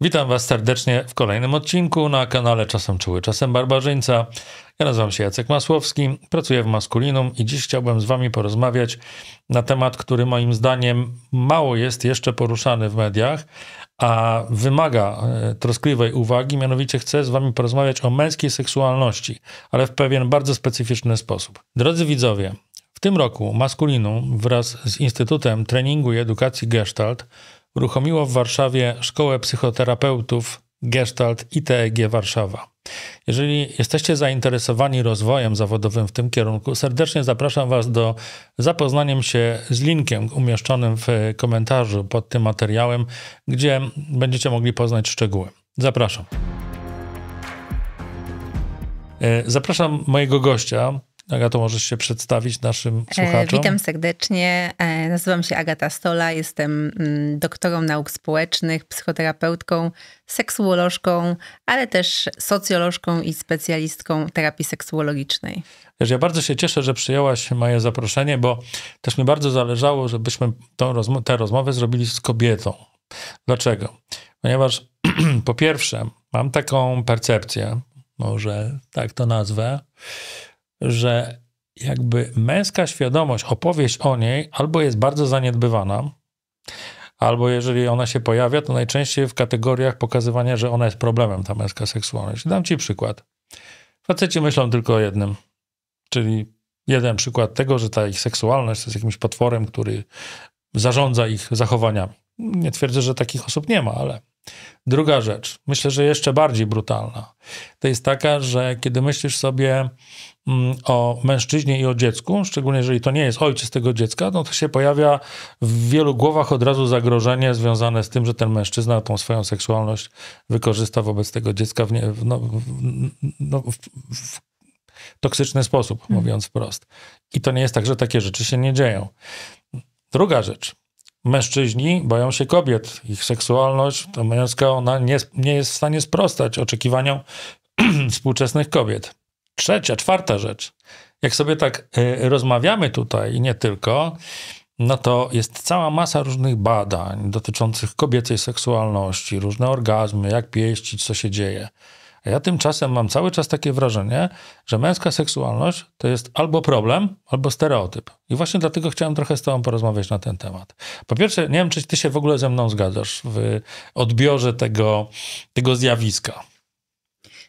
Witam Was serdecznie w kolejnym odcinku na kanale Czasem Czuły, Czasem Barbarzyńca. Ja nazywam się Jacek Masłowski, pracuję w Maskulinum i dziś chciałbym z Wami porozmawiać na temat, który moim zdaniem mało jest jeszcze poruszany w mediach, a wymaga troskliwej uwagi. Mianowicie chcę z Wami porozmawiać o męskiej seksualności, ale w pewien bardzo specyficzny sposób. Drodzy widzowie, w tym roku Maskulinum wraz z Instytutem Treningu i Edukacji Gestalt uruchomiło w Warszawie Szkołę Psychoterapeutów Gestalt ITEG Warszawa. Jeżeli jesteście zainteresowani rozwojem zawodowym w tym kierunku, serdecznie zapraszam Was do zapoznania się z linkiem umieszczonym w komentarzu pod tym materiałem, gdzie będziecie mogli poznać szczegóły. Zapraszam. Zapraszam mojego gościa. Agato, możesz się przedstawić naszym słuchaczom? Witam serdecznie. Nazywam się Agata Stola. Jestem doktorą nauk społecznych, psychoterapeutką, seksuolożką, ale też socjolożką i specjalistką terapii seksuologicznej. Wiesz, ja bardzo się cieszę, że przyjęłaś moje zaproszenie, bo też mi bardzo zależało, żebyśmy tę rozmowę zrobili z kobietą. Dlaczego? Ponieważ po pierwsze mam taką percepcję, może tak to nazwę, że jakby męska świadomość, opowieść o niej albo jest bardzo zaniedbywana, albo jeżeli ona się pojawia, to najczęściej w kategoriach pokazywania, że ona jest problemem, ta męska seksualność. Dam ci przykład. Faceci myślą tylko o jednym, czyli jeden przykład tego, że ta ich seksualność jest jakimś potworem, który zarządza ich zachowaniami. Nie twierdzę, że takich osób nie ma, ale druga rzecz, myślę, że jeszcze bardziej brutalna, to jest taka, że kiedy myślisz sobie o mężczyźnie i o dziecku, szczególnie jeżeli to nie jest ojciec tego dziecka, no to się pojawia w wielu głowach od razu zagrożenie związane z tym, że ten mężczyzna tą swoją seksualność wykorzysta wobec tego dziecka w toksyczny sposób, mówiąc wprost. I to nie jest tak, że takie rzeczy się nie dzieją. Druga rzecz. Mężczyźni boją się kobiet. Ich seksualność, to męska, ona nie jest w stanie sprostać oczekiwaniom współczesnych kobiet. Trzecia, czwarta rzecz. Jak sobie tak rozmawiamy tutaj i nie tylko, no to jest cała masa różnych badań dotyczących kobiecej seksualności, różne orgazmy, jak pieścić, co się dzieje. A ja tymczasem mam cały czas takie wrażenie, że męska seksualność to jest albo problem, albo stereotyp. I właśnie dlatego chciałem trochę z tobą porozmawiać na ten temat. Po pierwsze, nie wiem, czy ty się w ogóle ze mną zgadzasz w odbiorze tego zjawiska.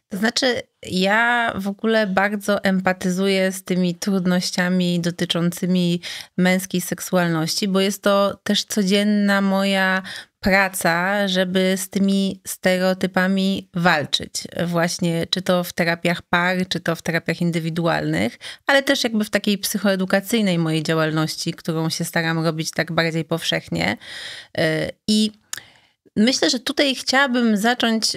To znaczy, ja w ogóle bardzo empatyzuję z tymi trudnościami dotyczącymi męskiej seksualności, bo jest to też codzienna moja praca, żeby z tymi stereotypami walczyć. Właśnie czy to w terapiach par, czy to w terapiach indywidualnych, ale też jakby w takiej psychoedukacyjnej mojej działalności, którą się staram robić tak bardziej powszechnie. I myślę, że tutaj chciałabym zacząć,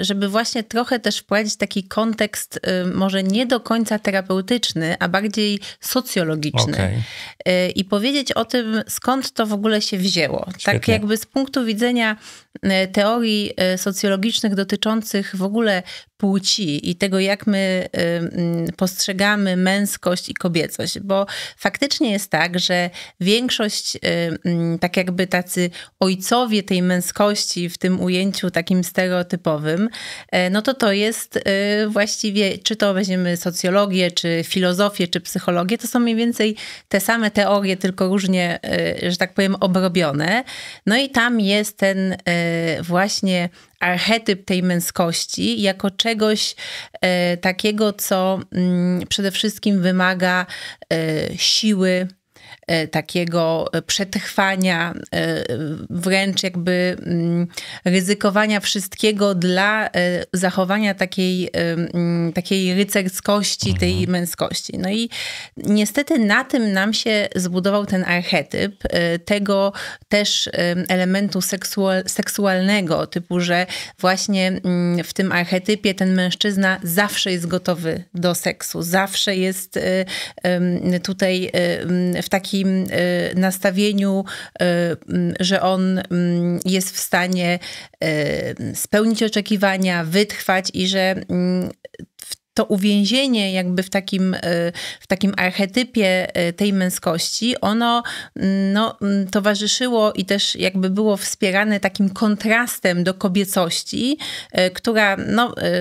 żeby właśnie trochę też wprowadzić taki kontekst może nie do końca terapeutyczny, a bardziej socjologiczny. Okay. I powiedzieć o tym, skąd to w ogóle się wzięło. Świetnie. Tak jakby z punktu widzenia teorii socjologicznych dotyczących w ogóle płci i tego, jak my postrzegamy męskość i kobiecość. Bo faktycznie jest tak, że większość, tak jakby tacy ojcowie tej męskości w tym ujęciu takim stereotypowym, no to jest właściwie, czy to weźmiemy socjologię, czy filozofię, czy psychologię, to są mniej więcej te same teorie, tylko różnie, że tak powiem, obrobione. No i tam jest ten właśnie archetyp tej męskości jako czegoś takiego, co przede wszystkim wymaga siły, takiego przetrwania, wręcz jakby ryzykowania wszystkiego dla zachowania takiej rycerskości, tej męskości. No i niestety na tym nam się zbudował ten archetyp, tego też elementu seksualnego, typu, że właśnie w tym archetypie ten mężczyzna zawsze jest gotowy do seksu, zawsze jest tutaj w takim nastawieniu, że on jest w stanie spełnić oczekiwania, wytrwać i że to uwięzienie jakby w takim archetypie tej męskości, ono towarzyszyło i też jakby było wspierane takim kontrastem do kobiecości, która,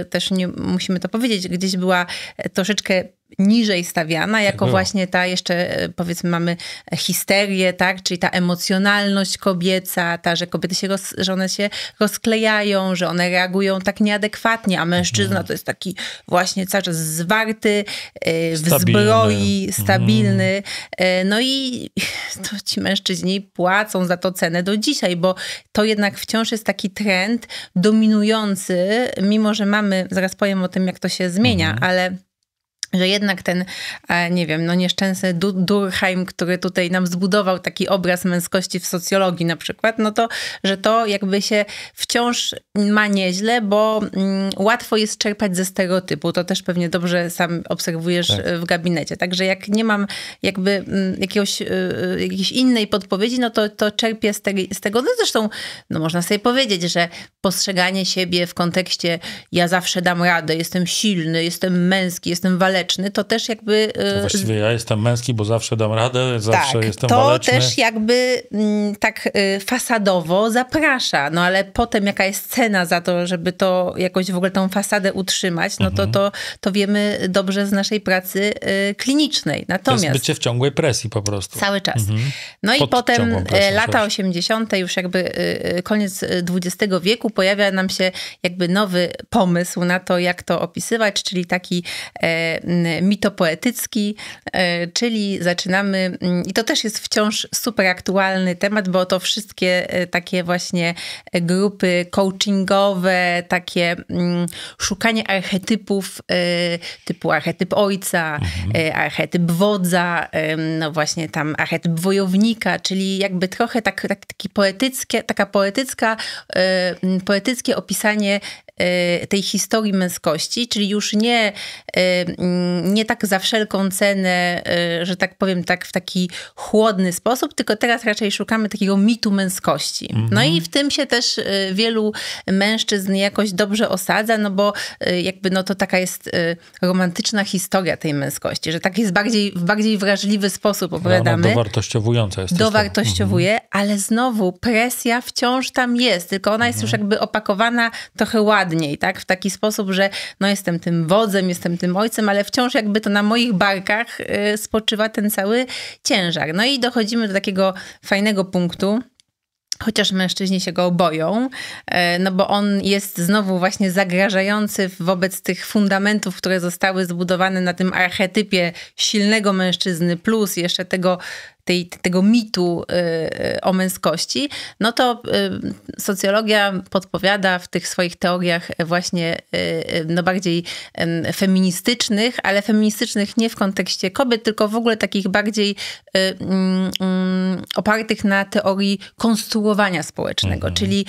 też nie musimy to powiedzieć, gdzieś była troszeczkę niżej stawiana, jako właśnie ta jeszcze, powiedzmy, mamy histerię, tak? Czyli ta emocjonalność kobieca, że kobiety że one się rozklejają, że one reagują tak nieadekwatnie, a mężczyzna to jest taki właśnie cały czas zwarty, w zbroi, stabilny. No i to ci mężczyźni płacą za to cenę do dzisiaj, bo to jednak wciąż jest taki trend dominujący, mimo że mamy, zaraz powiem o tym, jak to się zmienia, ale że jednak ten, nie wiem, nieszczęsny Durkheim, który tutaj nam zbudował taki obraz męskości w socjologii na przykład, że to jakby się wciąż ma nieźle, bo łatwo jest czerpać ze stereotypu. To też pewnie dobrze sam obserwujesz w gabinecie. Także jak nie mam jakby jakiejś innej podpowiedzi, to czerpię z tego. No zresztą można sobie powiedzieć, że postrzeganie siebie w kontekście ja zawsze dam radę, jestem silny, jestem męski, jestem waleczny, to też jakby... To właściwie ja jestem męski, bo zawsze dam radę, zawsze jestem waleczny. To też jakby tak fasadowo zaprasza, ale potem jaka jest cena za to, żeby to jakoś w ogóle tą fasadę utrzymać, to wiemy dobrze z naszej pracy klinicznej. Natomiast to jest bycie w ciągłej presji po prostu. Cały czas. No i potem lata 80., już jakby koniec XX wieku, pojawia nam się jakby nowy pomysł na to, jak to opisywać, czyli taki mitopoetycki, czyli zaczynamy, i to też jest wciąż super aktualny temat, bo to wszystkie takie właśnie grupy coachingowe, takie szukanie archetypów, typu archetyp ojca, archetyp wodza, właśnie tam archetyp wojownika, czyli jakby trochę poetyckie opisanie tej historii męskości, czyli już nie tak za wszelką cenę, że tak powiem, tak w taki chłodny sposób, tylko teraz raczej szukamy takiego mitu męskości. No i w tym się też wielu mężczyzn jakoś dobrze osadza, bo jakby to taka jest romantyczna historia tej męskości, że tak jest w bardziej wrażliwy sposób opowiadamy. Dowartościowująca jest. Dowartościowuje, ale znowu presja wciąż tam jest, tylko ona jest już jakby opakowana trochę ładniej, tak? W taki sposób, że jestem tym wodzem, jestem tym ojcem, ale wciąż jakby to na moich barkach spoczywa ten cały ciężar. No i dochodzimy do takiego fajnego punktu, chociaż mężczyźni się go boją, bo on jest znowu właśnie zagrażający wobec tych fundamentów, które zostały zbudowane na tym archetypie silnego mężczyzny, plus jeszcze tego mitu o męskości, to socjologia podpowiada w tych swoich teoriach właśnie bardziej feministycznych, ale feministycznych nie w kontekście kobiet, tylko w ogóle takich bardziej opartych na teorii konstruowania społecznego, czyli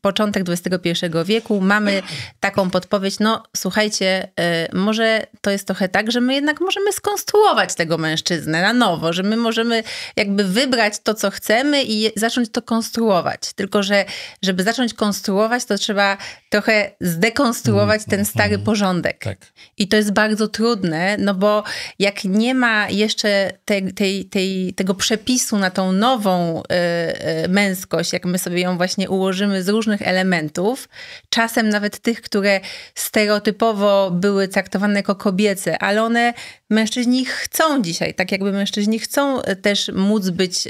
początek XXI wieku, mamy taką podpowiedź, słuchajcie, może to jest trochę tak, że my jednak możemy skonstruować tego mężczyznę na nowo, że my możemy jakby wybrać to, co chcemy i zacząć to konstruować. Tylko, że żeby zacząć konstruować, to trzeba trochę zdekonstruować ten stary porządek. Tak. I to jest bardzo trudne, bo jak nie ma jeszcze tego przepisu na tą nową męskość, jak my sobie ją właśnie ułożymy z różnych elementów, czasem nawet tych, które stereotypowo były traktowane jako kobiece, ale mężczyźni chcą dzisiaj, tak jakby mężczyźni chcą też móc być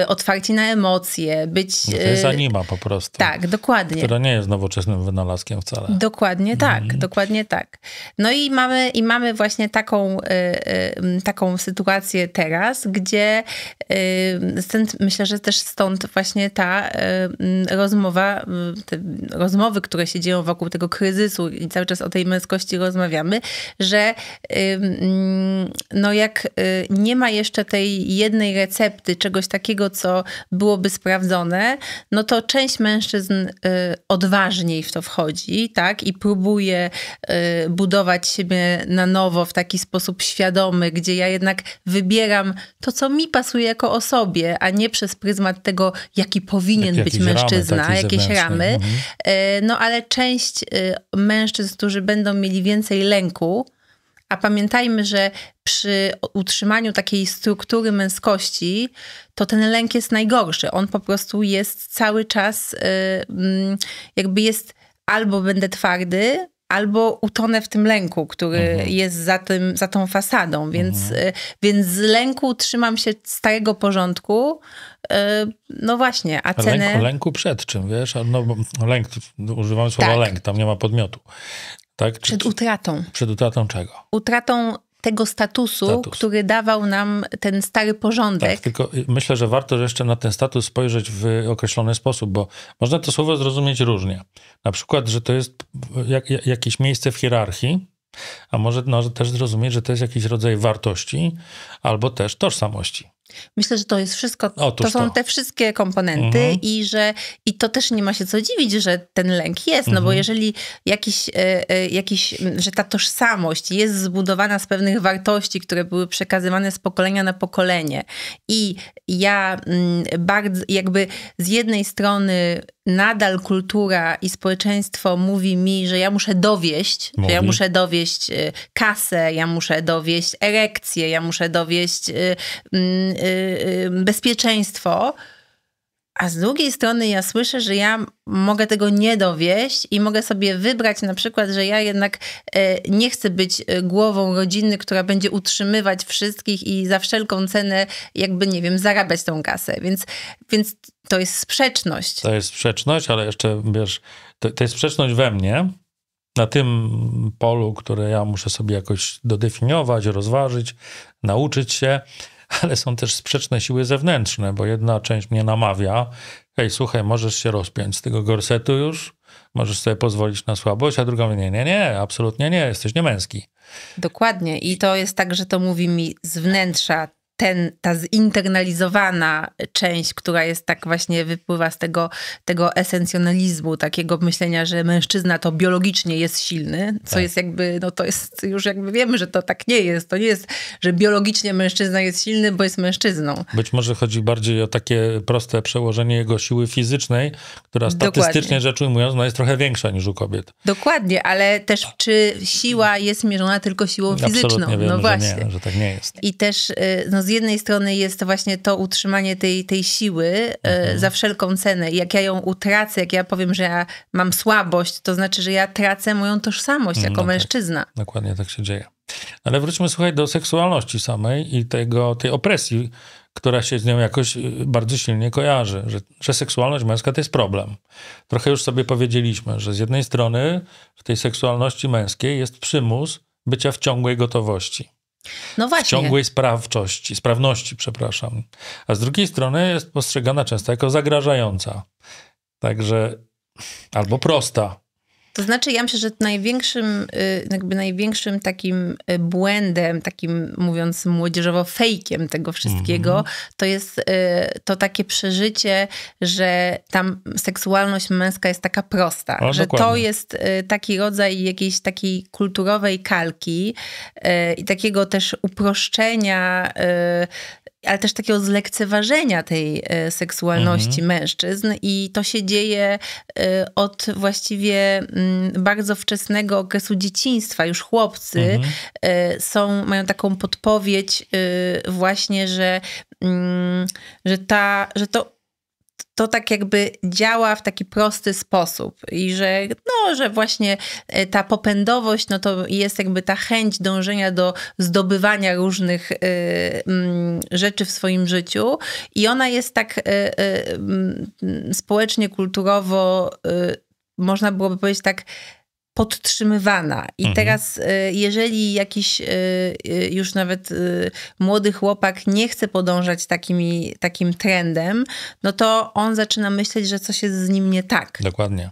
otwarci na emocje, być... To jest anima po prostu. Tak, dokładnie. Która nie jest nowoczesnym wynalazkiem wcale. Dokładnie tak, dokładnie tak. No i mamy właśnie taką sytuację teraz, gdzie myślę, że też stąd właśnie ta rozmowa, te rozmowy, które się dzieją wokół tego kryzysu i cały czas o tej męskości rozmawiamy, że jak nie ma jeszcze tej jednej recepty, czegoś takiego, co byłoby sprawdzone, no to część mężczyzn odważniej w to wchodzi, tak? I próbuje budować siebie na nowo w taki sposób świadomy, gdzie ja jednak wybieram to, co mi pasuje jako osobie, a nie przez pryzmat tego, jaki powinien być mężczyzna, jakieś ramy. No ale część mężczyzn, którzy będą mieli więcej lęku, a pamiętajmy, że przy utrzymaniu takiej struktury męskości, to ten lęk jest najgorszy. On po prostu jest cały czas, jakby jest albo będę twardy, albo utonę w tym lęku, który jest za tą fasadą. Więc z lęku trzymam się starego porządku. No właśnie, a cenę... Lęku przed czym, wiesz? No, bo lęk, używam słowa lęk, tam nie ma podmiotu. Tak? Przed utratą. Przed utratą czego? Utratą tego statusu, który dawał nam ten stary porządek. Tak, tylko myślę, że warto jeszcze na ten status spojrzeć w określony sposób, bo można to słowo zrozumieć różnie. Na przykład, że to jest jakieś miejsce w hierarchii, a może też zrozumieć, że to jest jakiś rodzaj wartości albo też tożsamości. Myślę, że to jest wszystko, to są te wszystkie komponenty i to też nie ma się co dziwić, że ten lęk jest, no bo jeżeli że ta tożsamość jest zbudowana z pewnych wartości, które były przekazywane z pokolenia na pokolenie i ja bardzo jakby z jednej strony nadal kultura i społeczeństwo mówi mi, że ja muszę dowieść, że ja muszę dowieść kasę, ja muszę dowieść erekcję, ja muszę dowieść bezpieczeństwo, a z drugiej strony ja słyszę, że ja mogę tego nie dowieść i mogę sobie wybrać na przykład, że ja jednak nie chcę być głową rodziny, która będzie utrzymywać wszystkich i za wszelką cenę jakby, nie wiem, zarabiać tą kasę. Więc to jest sprzeczność. To jest sprzeczność, ale jeszcze, wiesz, to jest sprzeczność we mnie, na tym polu, które ja muszę sobie jakoś dodefiniować, rozważyć, nauczyć się, ale są też sprzeczne siły zewnętrzne, bo jedna część mnie namawia, hej, słuchaj, możesz się rozpiąć z tego gorsetu już, możesz sobie pozwolić na słabość, a druga mówi, nie, absolutnie nie, jesteś niemęski. Dokładnie i to jest tak, że to mówi mi z wnętrza ta zinternalizowana część, która jest tak właśnie wypływa z tego esencjonalizmu, takiego myślenia, że mężczyzna to biologicznie jest silny, co jest jakby, no to jest już jakby wiemy, że to tak nie jest. To nie jest, że biologicznie mężczyzna jest silny, bo jest mężczyzną. Być może chodzi bardziej o takie proste przełożenie jego siły fizycznej, która statystycznie rzecz ujmując, no jest trochę większa niż u kobiet. Dokładnie, ale też czy siła jest mierzona tylko siłą fizyczną? Absolutnie wiemy, no właśnie. Że nie, że tak nie jest. I też no z jednej strony jest to właśnie to utrzymanie tej siły za wszelką cenę. Jak ja ją utracę, jak ja powiem, że ja mam słabość, to znaczy, że ja tracę moją tożsamość jako mężczyzna. Tak, dokładnie tak się dzieje. Ale wróćmy, słuchaj, do seksualności samej i tej opresji, która się z nią jakoś bardzo silnie kojarzy, że seksualność męska to jest problem. Trochę już sobie powiedzieliśmy, że z jednej strony w tej seksualności męskiej jest przymus bycia w ciągłej gotowości. No właśnie. W ciągłej sprawności, przepraszam. A z drugiej strony jest postrzegana często jako zagrażająca. Także albo prosta. To znaczy, ja myślę, że największym takim błędem, takim mówiąc młodzieżowo fejkiem tego wszystkiego, to jest to takie przeżycie, że tam seksualność męska jest taka prosta. Że dokładnie. To jest taki rodzaj jakiejś takiej kulturowej kalki i takiego też uproszczenia, ale też takiego zlekceważenia tej seksualności mężczyzn i to się dzieje od właściwie bardzo wczesnego okresu dzieciństwa. Już chłopcy mają taką podpowiedź właśnie, że to tak jakby działa w taki prosty sposób i że właśnie ta popędowość, no to jest jakby ta chęć dążenia do zdobywania różnych rzeczy w swoim życiu i ona jest tak społecznie, kulturowo, można byłoby powiedzieć tak podtrzymywana. I teraz, jeżeli jakiś już nawet młody chłopak nie chce podążać takim trendem, no to on zaczyna myśleć, że coś jest z nim nie tak. Dokładnie.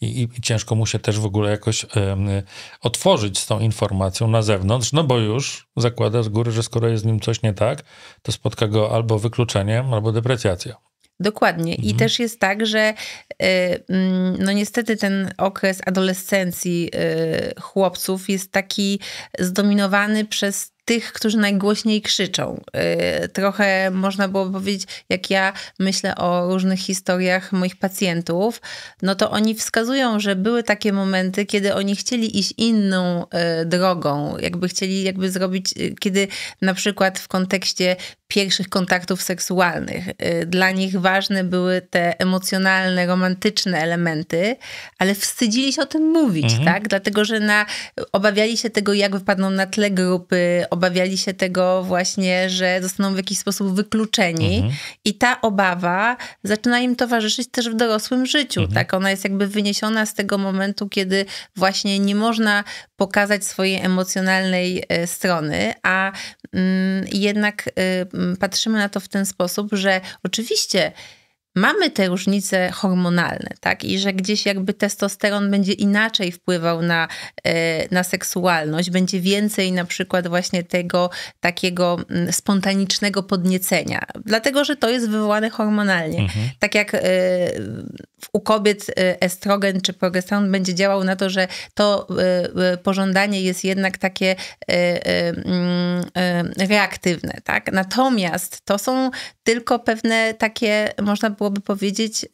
I ciężko mu się też w ogóle jakoś otworzyć z tą informacją na zewnątrz, no bo już zakłada z góry, że skoro jest z nim coś nie tak, to spotka go albo wykluczeniem, albo deprecjacja. Dokładnie. I też jest tak, że no niestety ten okres adolescencji chłopców jest taki zdominowany przez tych, którzy najgłośniej krzyczą. Trochę można było powiedzieć, jak ja myślę o różnych historiach moich pacjentów, no to oni wskazują, że były takie momenty, kiedy oni chcieli iść inną drogą, chcieli zrobić, kiedy na przykład w kontekście pierwszych kontaktów seksualnych dla nich ważne były te emocjonalne, romantyczne elementy, ale wstydzili się o tym mówić, tak? Dlatego, że obawiali się tego, jak wypadną na tle grupy, obawiali się tego właśnie, że zostaną w jakiś sposób wykluczeni i ta obawa zaczyna im towarzyszyć też w dorosłym życiu, tak? Ona jest wyniesiona z tego momentu, kiedy właśnie nie można pokazać swojej emocjonalnej strony, a jednak patrzymy na to w ten sposób, że oczywiście mamy te różnice hormonalne, tak? I że gdzieś testosteron będzie inaczej wpływał na seksualność, będzie więcej na przykład właśnie tego takiego spontanicznego podniecenia, dlatego, że to jest wywołane hormonalnie. Tak jak u kobiet estrogen czy progesteron będzie działał na to, że to pożądanie jest jednak takie reaktywne, tak? Natomiast to są tylko pewne takie, można byłoby powiedzieć,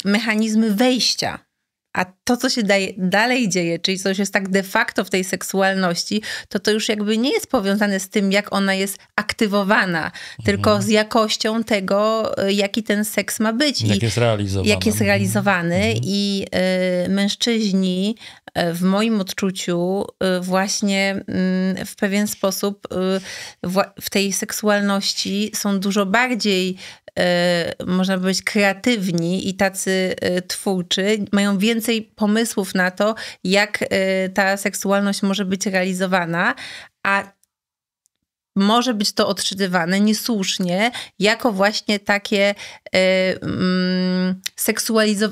mechanizmy wejścia. A to, co się dalej dzieje, czyli coś jest tak de facto w tej seksualności, to już nie jest powiązane z tym, jak ona jest aktywowana, tylko z jakością tego, jaki ten seks ma być. Jak jest realizowany. Jak jest realizowany i mężczyźni w moim odczuciu właśnie w pewien sposób w tej seksualności są dużo bardziej można powiedzieć kreatywni i tacy twórczy, mają więcej pomysłów na to, jak ta seksualność może być realizowana, a może być to odczytywane niesłusznie jako właśnie takie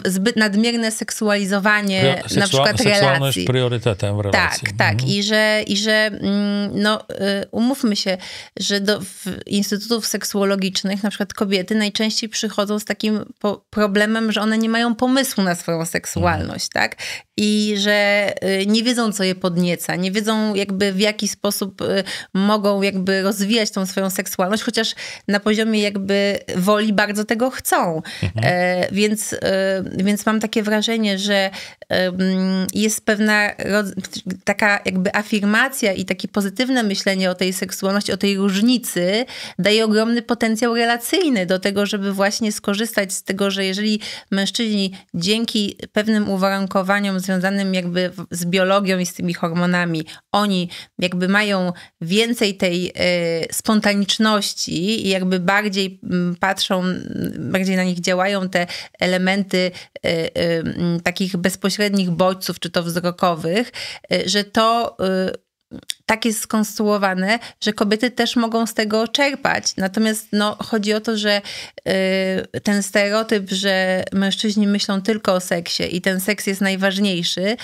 zbyt nadmierne seksualizowanie na przykład relacji. Seksualność priorytetem w relacji. Tak. I że umówmy się, że do instytutów seksuologicznych na przykład kobiety najczęściej przychodzą z takim problemem, że one nie mają pomysłu na swoją seksualność, tak? I że nie wiedzą, co je podnieca, nie wiedzą w jaki sposób mogą rozwijać tą swoją seksualność, chociaż na poziomie woli bardzo tego chcą. Więc mam takie wrażenie, że jest pewna taka afirmacja i takie pozytywne myślenie o tej seksualności, o tej różnicy daje ogromny potencjał relacyjny do tego, żeby właśnie skorzystać z tego, że jeżeli mężczyźni dzięki pewnym uwarunkowaniom związanym z biologią i z tymi hormonami, oni mają więcej tej spontaniczności i bardziej patrzą, bardziej na nich działają te elementy takich bezpośrednich bodźców, czy to wzrokowych, że to tak jest skonstruowane, że kobiety też mogą z tego czerpać. Natomiast chodzi o to, że ten stereotyp, że mężczyźni myślą tylko o seksie i ten seks jest najważniejszy,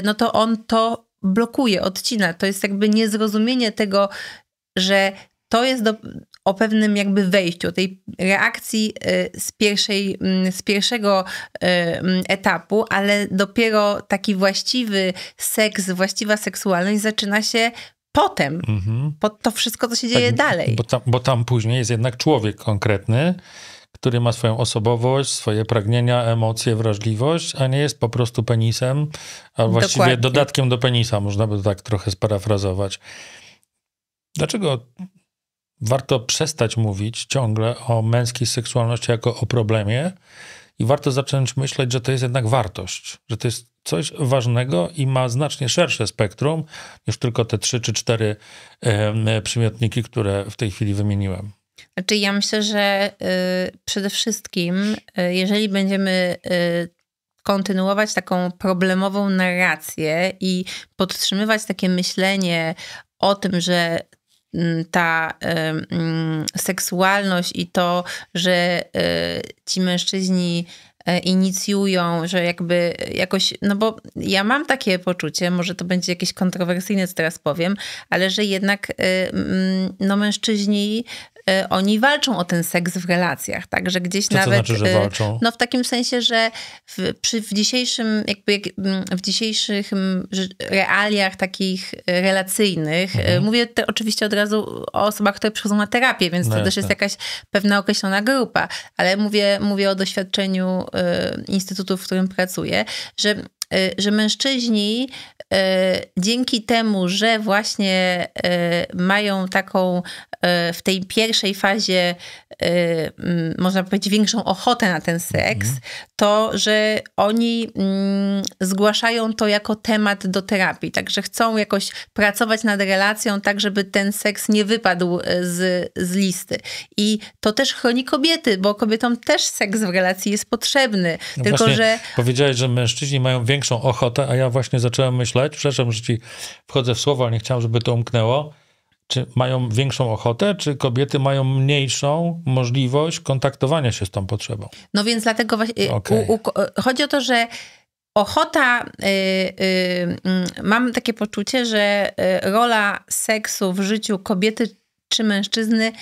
no to on to blokuje, odcina. To jest niezrozumienie tego, że to jest o pewnym wejściu, o tej reakcji z pierwszego etapu, ale dopiero taki właściwy seks, właściwa seksualność zaczyna się potem. Pod to wszystko, co się dzieje dalej. Bo tam później jest jednak człowiek konkretny, który ma swoją osobowość, swoje pragnienia, emocje, wrażliwość, a nie jest po prostu penisem, a właściwie Dokładnie. dodatkiem do penisa, można by to tak trochę sparafrazować. Dlaczego warto przestać mówić ciągle o męskiej seksualności jako o problemie i warto zacząć myśleć, że to jest jednak wartość, że to jest coś ważnego i ma znacznie szersze spektrum niż tylko te 3 czy 4 przymiotniki, które w tej chwili wymieniłem. Znaczy ja myślę, że przede wszystkim, jeżeli będziemy kontynuować taką problemową narrację i podtrzymywać takie myślenie o tym, że ta seksualność i to, że ci mężczyźni inicjują, że jakby jakoś, no bo ja mam takie poczucie, może to będzie jakieś kontrowersyjne, co teraz powiem, ale że jednak no mężczyźni oni walczą o ten seks w relacjach, tak, że gdzieś to nawet... Co znaczy, że walczą? No w takim sensie, że w dzisiejszym, w dzisiejszych realiach takich relacyjnych, mówię oczywiście od razu o osobach, które przychodzą na terapię, więc to też jest jakaś pewna określona grupa, ale mówię o doświadczeniu instytutu, w którym pracuję, że mężczyźni dzięki temu, że właśnie mają taką w tej pierwszej fazie, można powiedzieć, większą ochotę na ten seks, to, że oni zgłaszają to jako temat do terapii. Także chcą jakoś pracować nad relacją tak, żeby ten seks nie wypadł z listy. I to też chroni kobiety, bo kobietom też seks w relacji jest potrzebny. No tylko, właśnie, że... Powiedziałeś, że mężczyźni mają większą ochotę, a ja właśnie zacząłem myśleć, przepraszam, że ci wchodzę w słowo, ale nie chciałem, żeby to umknęło, czy mają większą ochotę, czy kobiety mają mniejszą możliwość kontaktowania się z tą potrzebą? No więc dlatego właśnie chodzi o to, że ochota, mam takie poczucie, że rola seksu w życiu kobiety czy mężczyzny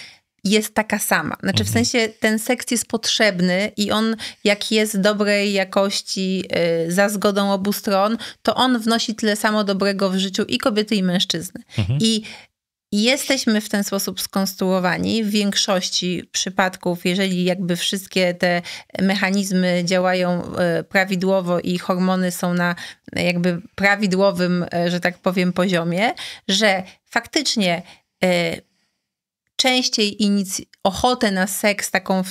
jest taka sama. Znaczy w sensie ten seks jest potrzebny i on jak jest dobrej jakości za zgodą obu stron, to on wnosi tyle samo dobrego w życiu i kobiety i mężczyzny. I jesteśmy w ten sposób skonstruowani w większości przypadków, jeżeli jakby wszystkie te mechanizmy działają prawidłowo i hormony są na jakby prawidłowym, że tak powiem, poziomie, że faktycznie częściej ochotę na seks taką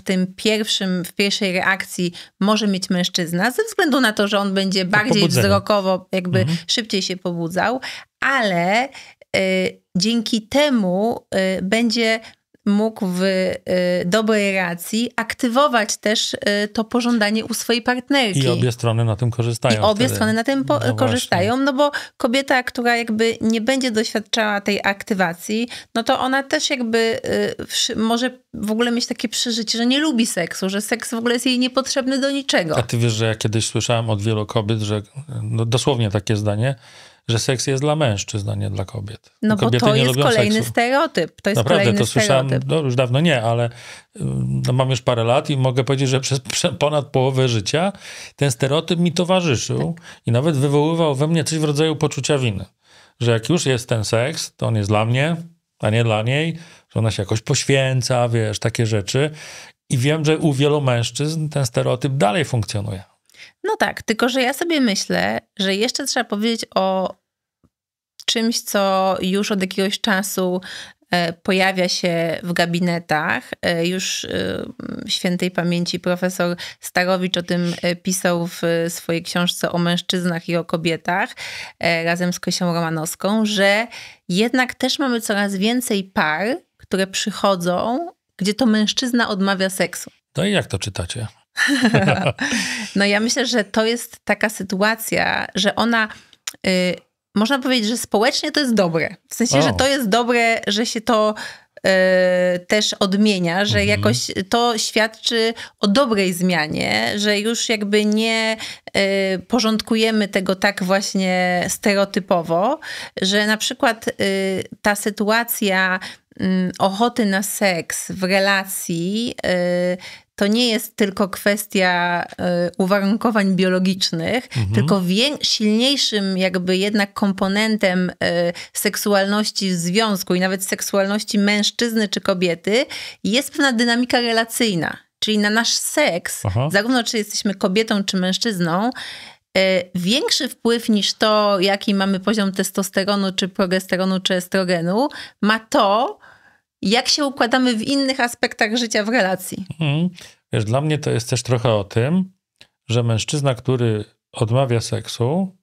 w pierwszej reakcji może mieć mężczyzna, ze względu na to, że on będzie bardziej wzrokowo jakby szybciej się pobudzał, ale dzięki temu będzie mógł w dobrej relacji aktywować też to pożądanie u swojej partnerki. I obie strony na tym korzystają. I obie strony na tym korzystają, no bo kobieta, która jakby nie będzie doświadczała tej aktywacji, no to ona też jakby może w ogóle mieć takie przeżycie, że nie lubi seksu, że seks w ogóle jest jej niepotrzebny do niczego. A ty wiesz, że ja kiedyś słyszałem od wielu kobiet, że no dosłownie takie zdanie, że seks jest dla mężczyzn, a nie dla kobiet. No kobiety bo to jest kolejny stereotyp. To jest naprawdę, kolejny to słyszałem, stereotyp. no już dawno nie, ale no mam już parę lat i mogę powiedzieć, że przez ponad połowę życia ten stereotyp mi towarzyszył i nawet wywoływał we mnie coś w rodzaju poczucia winy. Że jak już jest ten seks, to on jest dla mnie, a nie dla niej, że ona się jakoś poświęca, wiesz, takie rzeczy. I wiem, że u wielu mężczyzn ten stereotyp dalej funkcjonuje. No tak, tylko że ja sobie myślę, że jeszcze trzeba powiedzieć o czymś, co już od jakiegoś czasu pojawia się w gabinetach. Już świętej pamięci profesor Starowicz o tym pisał w swojej książce o mężczyznach i o kobietach razem z Krysią Romanowską, że jednak też mamy coraz więcej par, które przychodzą, gdzie to mężczyzna odmawia seksu. No i jak to czytacie? No ja myślę, że to jest taka sytuacja, że ona... Można powiedzieć, że społecznie to jest dobre. W sensie, że to jest dobre, że się to też odmienia, że jakoś to świadczy o dobrej zmianie, że już jakby nie porządkujemy tego tak właśnie stereotypowo, że na przykład ta sytuacja ochoty na seks w relacji to nie jest tylko kwestia uwarunkowań biologicznych, tylko silniejszym jakby jednak komponentem seksualności w związku i nawet seksualności mężczyzny czy kobiety jest pewna dynamika relacyjna. Czyli na nasz seks, zarówno czy jesteśmy kobietą czy mężczyzną, większy wpływ niż to, jaki mamy poziom testosteronu, czy progesteronu, czy estrogenu, ma to, jak się układamy w innych aspektach życia w relacji. Wiesz, dla mnie to jest też trochę o tym, że mężczyzna, który odmawia seksu,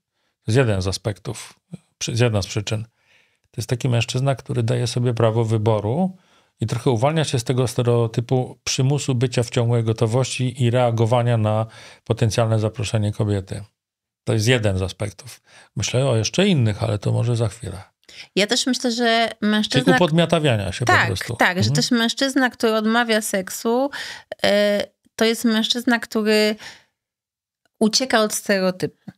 to jest jeden z aspektów, jedna z przyczyn. To jest taki mężczyzna, który daje sobie prawo wyboru i trochę uwalnia się z tego stereotypu przymusu bycia w ciągłej gotowości i reagowania na potencjalne zaproszenie kobiety. To jest jeden z aspektów. Myślę o jeszcze innych, ale to może za chwilę. Ja też myślę, że mężczyzna... Czyli upodmiotawiania się po prostu. Tak, że też mężczyzna, który odmawia seksu, to jest mężczyzna, który ucieka od stereotypu.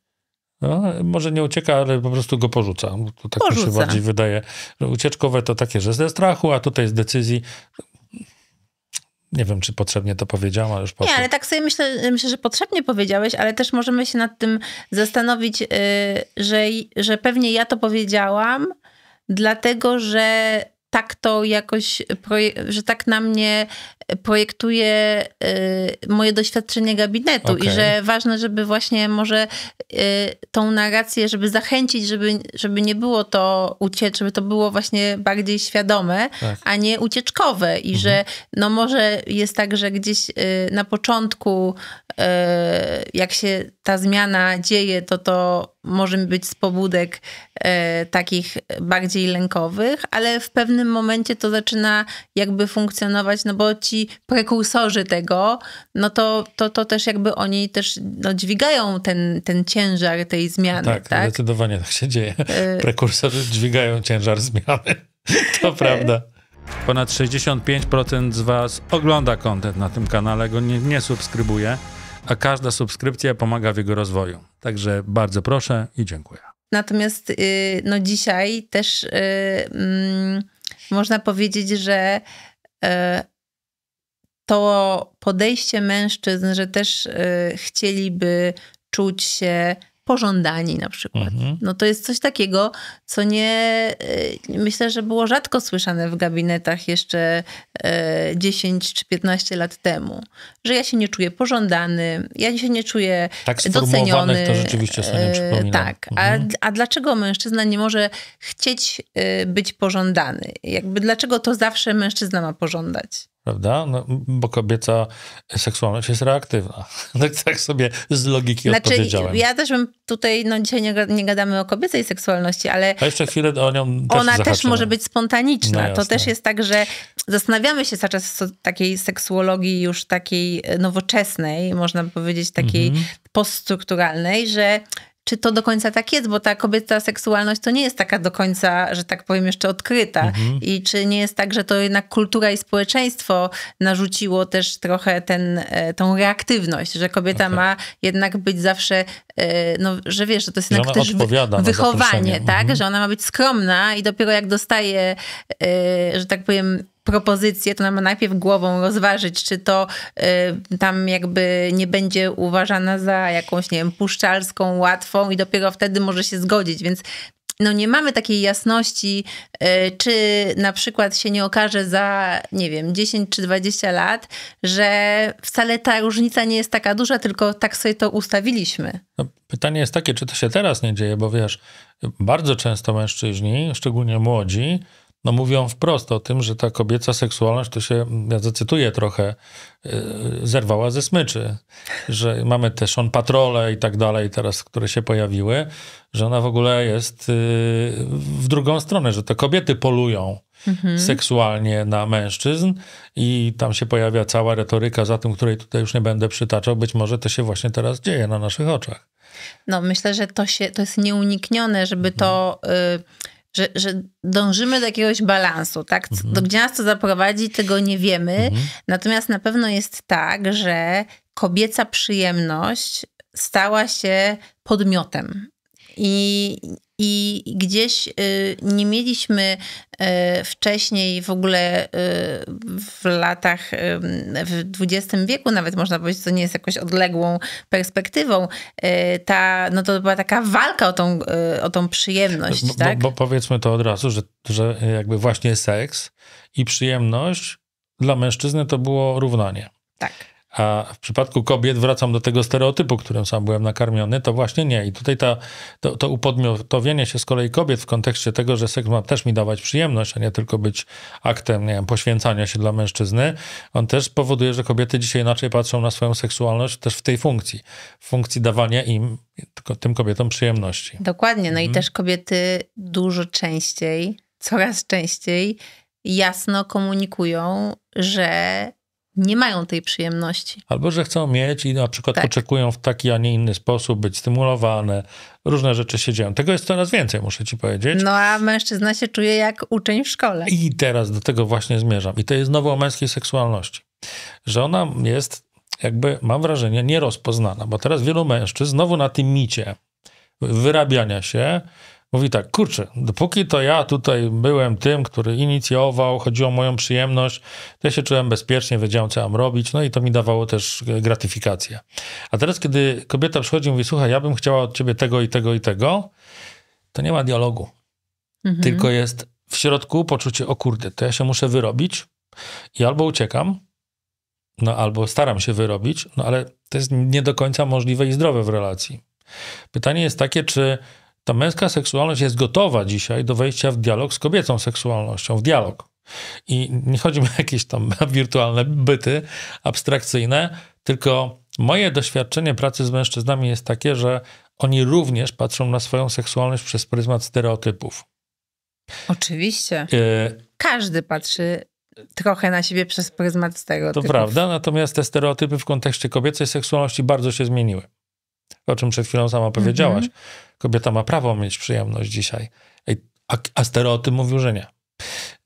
No, może nie ucieka, ale po prostu go porzuca. To tak mi się bardziej wydaje, że ucieczkowe to takie, że ze strachu, a tutaj z decyzji. Nie wiem, czy potrzebnie to powiedziałam, ale już poszło. Nie, ale tak sobie myślę, że potrzebnie powiedziałeś, ale też możemy się nad tym zastanowić, że pewnie ja to powiedziałam, dlatego, że tak to jakoś, że tak na mnie projektuje moje doświadczenie gabinetu i że ważne, żeby właśnie może tą narrację, żeby zachęcić, żeby nie było to żeby to było właśnie bardziej świadome, a nie ucieczkowe i że no może jest tak, że gdzieś na początku jak się ta zmiana dzieje, to może być z pobudek takich bardziej lękowych, ale w pewnym momencie to zaczyna jakby funkcjonować, no bo ci prekursorzy tego, no to też jakby oni też dźwigają ten ciężar tej zmiany. Tak, zdecydowanie tak się dzieje. Prekursorzy dźwigają ciężar zmiany. To prawda. Ponad 65% z was ogląda content na tym kanale, go nie subskrybuje, a każda subskrypcja pomaga w jego rozwoju. Także bardzo proszę i dziękuję. Natomiast no dzisiaj też można powiedzieć, że to podejście mężczyzn, że też chcieliby czuć się pożądani na przykład. No to jest coś takiego, co myślę, że było rzadko słyszane w gabinetach jeszcze 10 czy 15 lat temu. Że ja się nie czuję pożądany, ja się nie czuję doceniony. To rzeczywiście sobie nie przypominam. Tak. A dlaczego mężczyzna nie może chcieć być pożądany? Jakby dlaczego to zawsze mężczyzna ma pożądać? Prawda? No, bo kobieca seksualność jest reaktywna. Tak sobie z logiki odpowiedziałem. Ja też bym tutaj, dzisiaj nie gadamy o kobiecej seksualności, ale a jeszcze chwilę o nią też ona też może być spontaniczna. No to też jest tak, że zastanawiamy się cały czas o takiej seksuologii już takiej nowoczesnej, można powiedzieć takiej poststrukturalnej, że czy to do końca tak jest, bo ta kobieca seksualność to nie jest taka do końca, że tak powiem, jeszcze odkryta. I czy nie jest tak, że to jednak kultura i społeczeństwo narzuciło też trochę tą reaktywność, że kobieta ma jednak być zawsze, no, że wiesz, że to jest jednak też wychowanie, tak? Że ona ma być skromna i dopiero jak dostaje, że tak powiem, propozycję, to ona ma najpierw głową rozważyć, czy to tam jakby nie będzie uważana za jakąś, nie wiem, puszczalską, łatwą i dopiero wtedy może się zgodzić, więc no nie mamy takiej jasności, czy na przykład się nie okaże za, nie wiem, 10 czy 20 lat, że wcale ta różnica nie jest taka duża, tylko tak sobie to ustawiliśmy. No, pytanie jest takie, czy to się teraz nie dzieje, bo wiesz, bardzo często mężczyźni, szczególnie młodzi, no mówią wprost o tym, że ta kobieca seksualność to się, ja zacytuję trochę, zerwała ze smyczy. Że mamy te Sean Patrole i tak dalej teraz, które się pojawiły, że ona w ogóle jest w drugą stronę, że to kobiety polują seksualnie na mężczyzn i tam się pojawia cała retoryka za tym, której tutaj już nie będę przytaczał. Być może to się właśnie teraz dzieje na naszych oczach. No myślę, że to jest nieuniknione, żeby to... Że dążymy do jakiegoś balansu, tak? Gdzie nas to zaprowadzi, tego nie wiemy. Natomiast na pewno jest tak, że kobieca przyjemność stała się podmiotem. I gdzieś nie mieliśmy wcześniej w ogóle w latach, w XX wieku nawet można powiedzieć, to nie jest jakoś odległą perspektywą, no to była taka walka o tą przyjemność. Tak? Bo powiedzmy to od razu, że jakby właśnie seks i przyjemność dla mężczyzny to było równanie. Tak. A w przypadku kobiet, wracam do tego stereotypu, którym sam byłem nakarmiony, to właśnie nie. I tutaj to upodmiotowienie się z kolei kobiet w kontekście tego, że seks ma też mi dawać przyjemność, a nie tylko być aktem, nie wiem, poświęcania się dla mężczyzny, on też powoduje, że kobiety dzisiaj inaczej patrzą na swoją seksualność też w tej funkcji. W funkcji dawania tym kobietom przyjemności. Dokładnie. No i też kobiety dużo częściej, coraz częściej jasno komunikują, że nie mają tej przyjemności. Albo, że chcą mieć i na przykład oczekują w taki, a nie inny sposób być stymulowane. Różne rzeczy się dzieją. Tego jest coraz więcej, muszę ci powiedzieć. No a mężczyzna się czuje jak uczeń w szkole. I teraz do tego właśnie zmierzam. I to jest znowu o męskiej seksualności. Że ona jest jakby, mam wrażenie, nierozpoznana. Bo teraz wielu mężczyzn znowu na tym micie wyrabiania się mówi tak, kurczę, dopóki to ja tutaj byłem tym, który inicjował, chodziło o moją przyjemność, to ja się czułem bezpiecznie, wiedziałem, co mam robić, no i to mi dawało też gratyfikację. A teraz, kiedy kobieta przychodzi i mówi, słuchaj, ja bym chciała od ciebie tego i tego i tego, to nie ma dialogu. Tylko jest w środku poczucie, o kurde, to ja się muszę wyrobić i albo uciekam, no albo staram się wyrobić, no ale to jest nie do końca możliwe i zdrowe w relacji. Pytanie jest takie, czy ta męska seksualność jest gotowa dzisiaj do wejścia w dialog z kobiecą seksualnością, w dialog. I nie chodzi mi o jakieś tam wirtualne byty abstrakcyjne, tylko moje doświadczenie pracy z mężczyznami jest takie, że oni również patrzą na swoją seksualność przez pryzmat stereotypów. Oczywiście. Każdy patrzy trochę na siebie przez pryzmat stereotypów. To prawda, natomiast te stereotypy w kontekście kobiecej seksualności bardzo się zmieniły. O czym przed chwilą sama powiedziałaś. Kobieta ma prawo mieć przyjemność dzisiaj, a stereotyp mówił, że nie.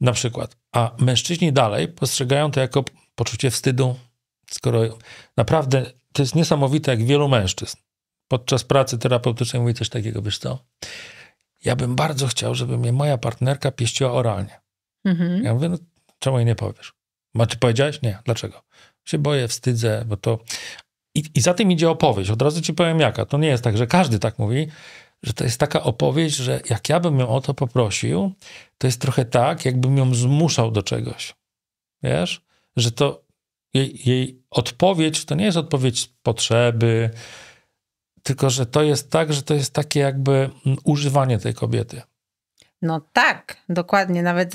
Na przykład. A mężczyźni dalej postrzegają to jako poczucie wstydu, skoro naprawdę to jest niesamowite, jak wielu mężczyzn podczas pracy terapeutycznej mówi coś takiego, wiesz co, ja bym bardzo chciał, żeby mnie moja partnerka pieściła oralnie. Ja mówię, no czemu jej nie powiesz? Czy powiedziałeś? Nie. Dlaczego? Się boję, wstydzę, bo to... I za tym idzie opowieść. Od razu ci powiem jaka. To nie jest tak, że każdy tak mówi, że to jest taka opowieść, że jak ja bym ją o to poprosił, to jest trochę tak, jakbym ją zmuszał do czegoś. Wiesz? Że to jej odpowiedź to nie jest odpowiedź z potrzeby, tylko że to jest tak, że to jest takie jakby używanie tej kobiety. No tak, dokładnie. Nawet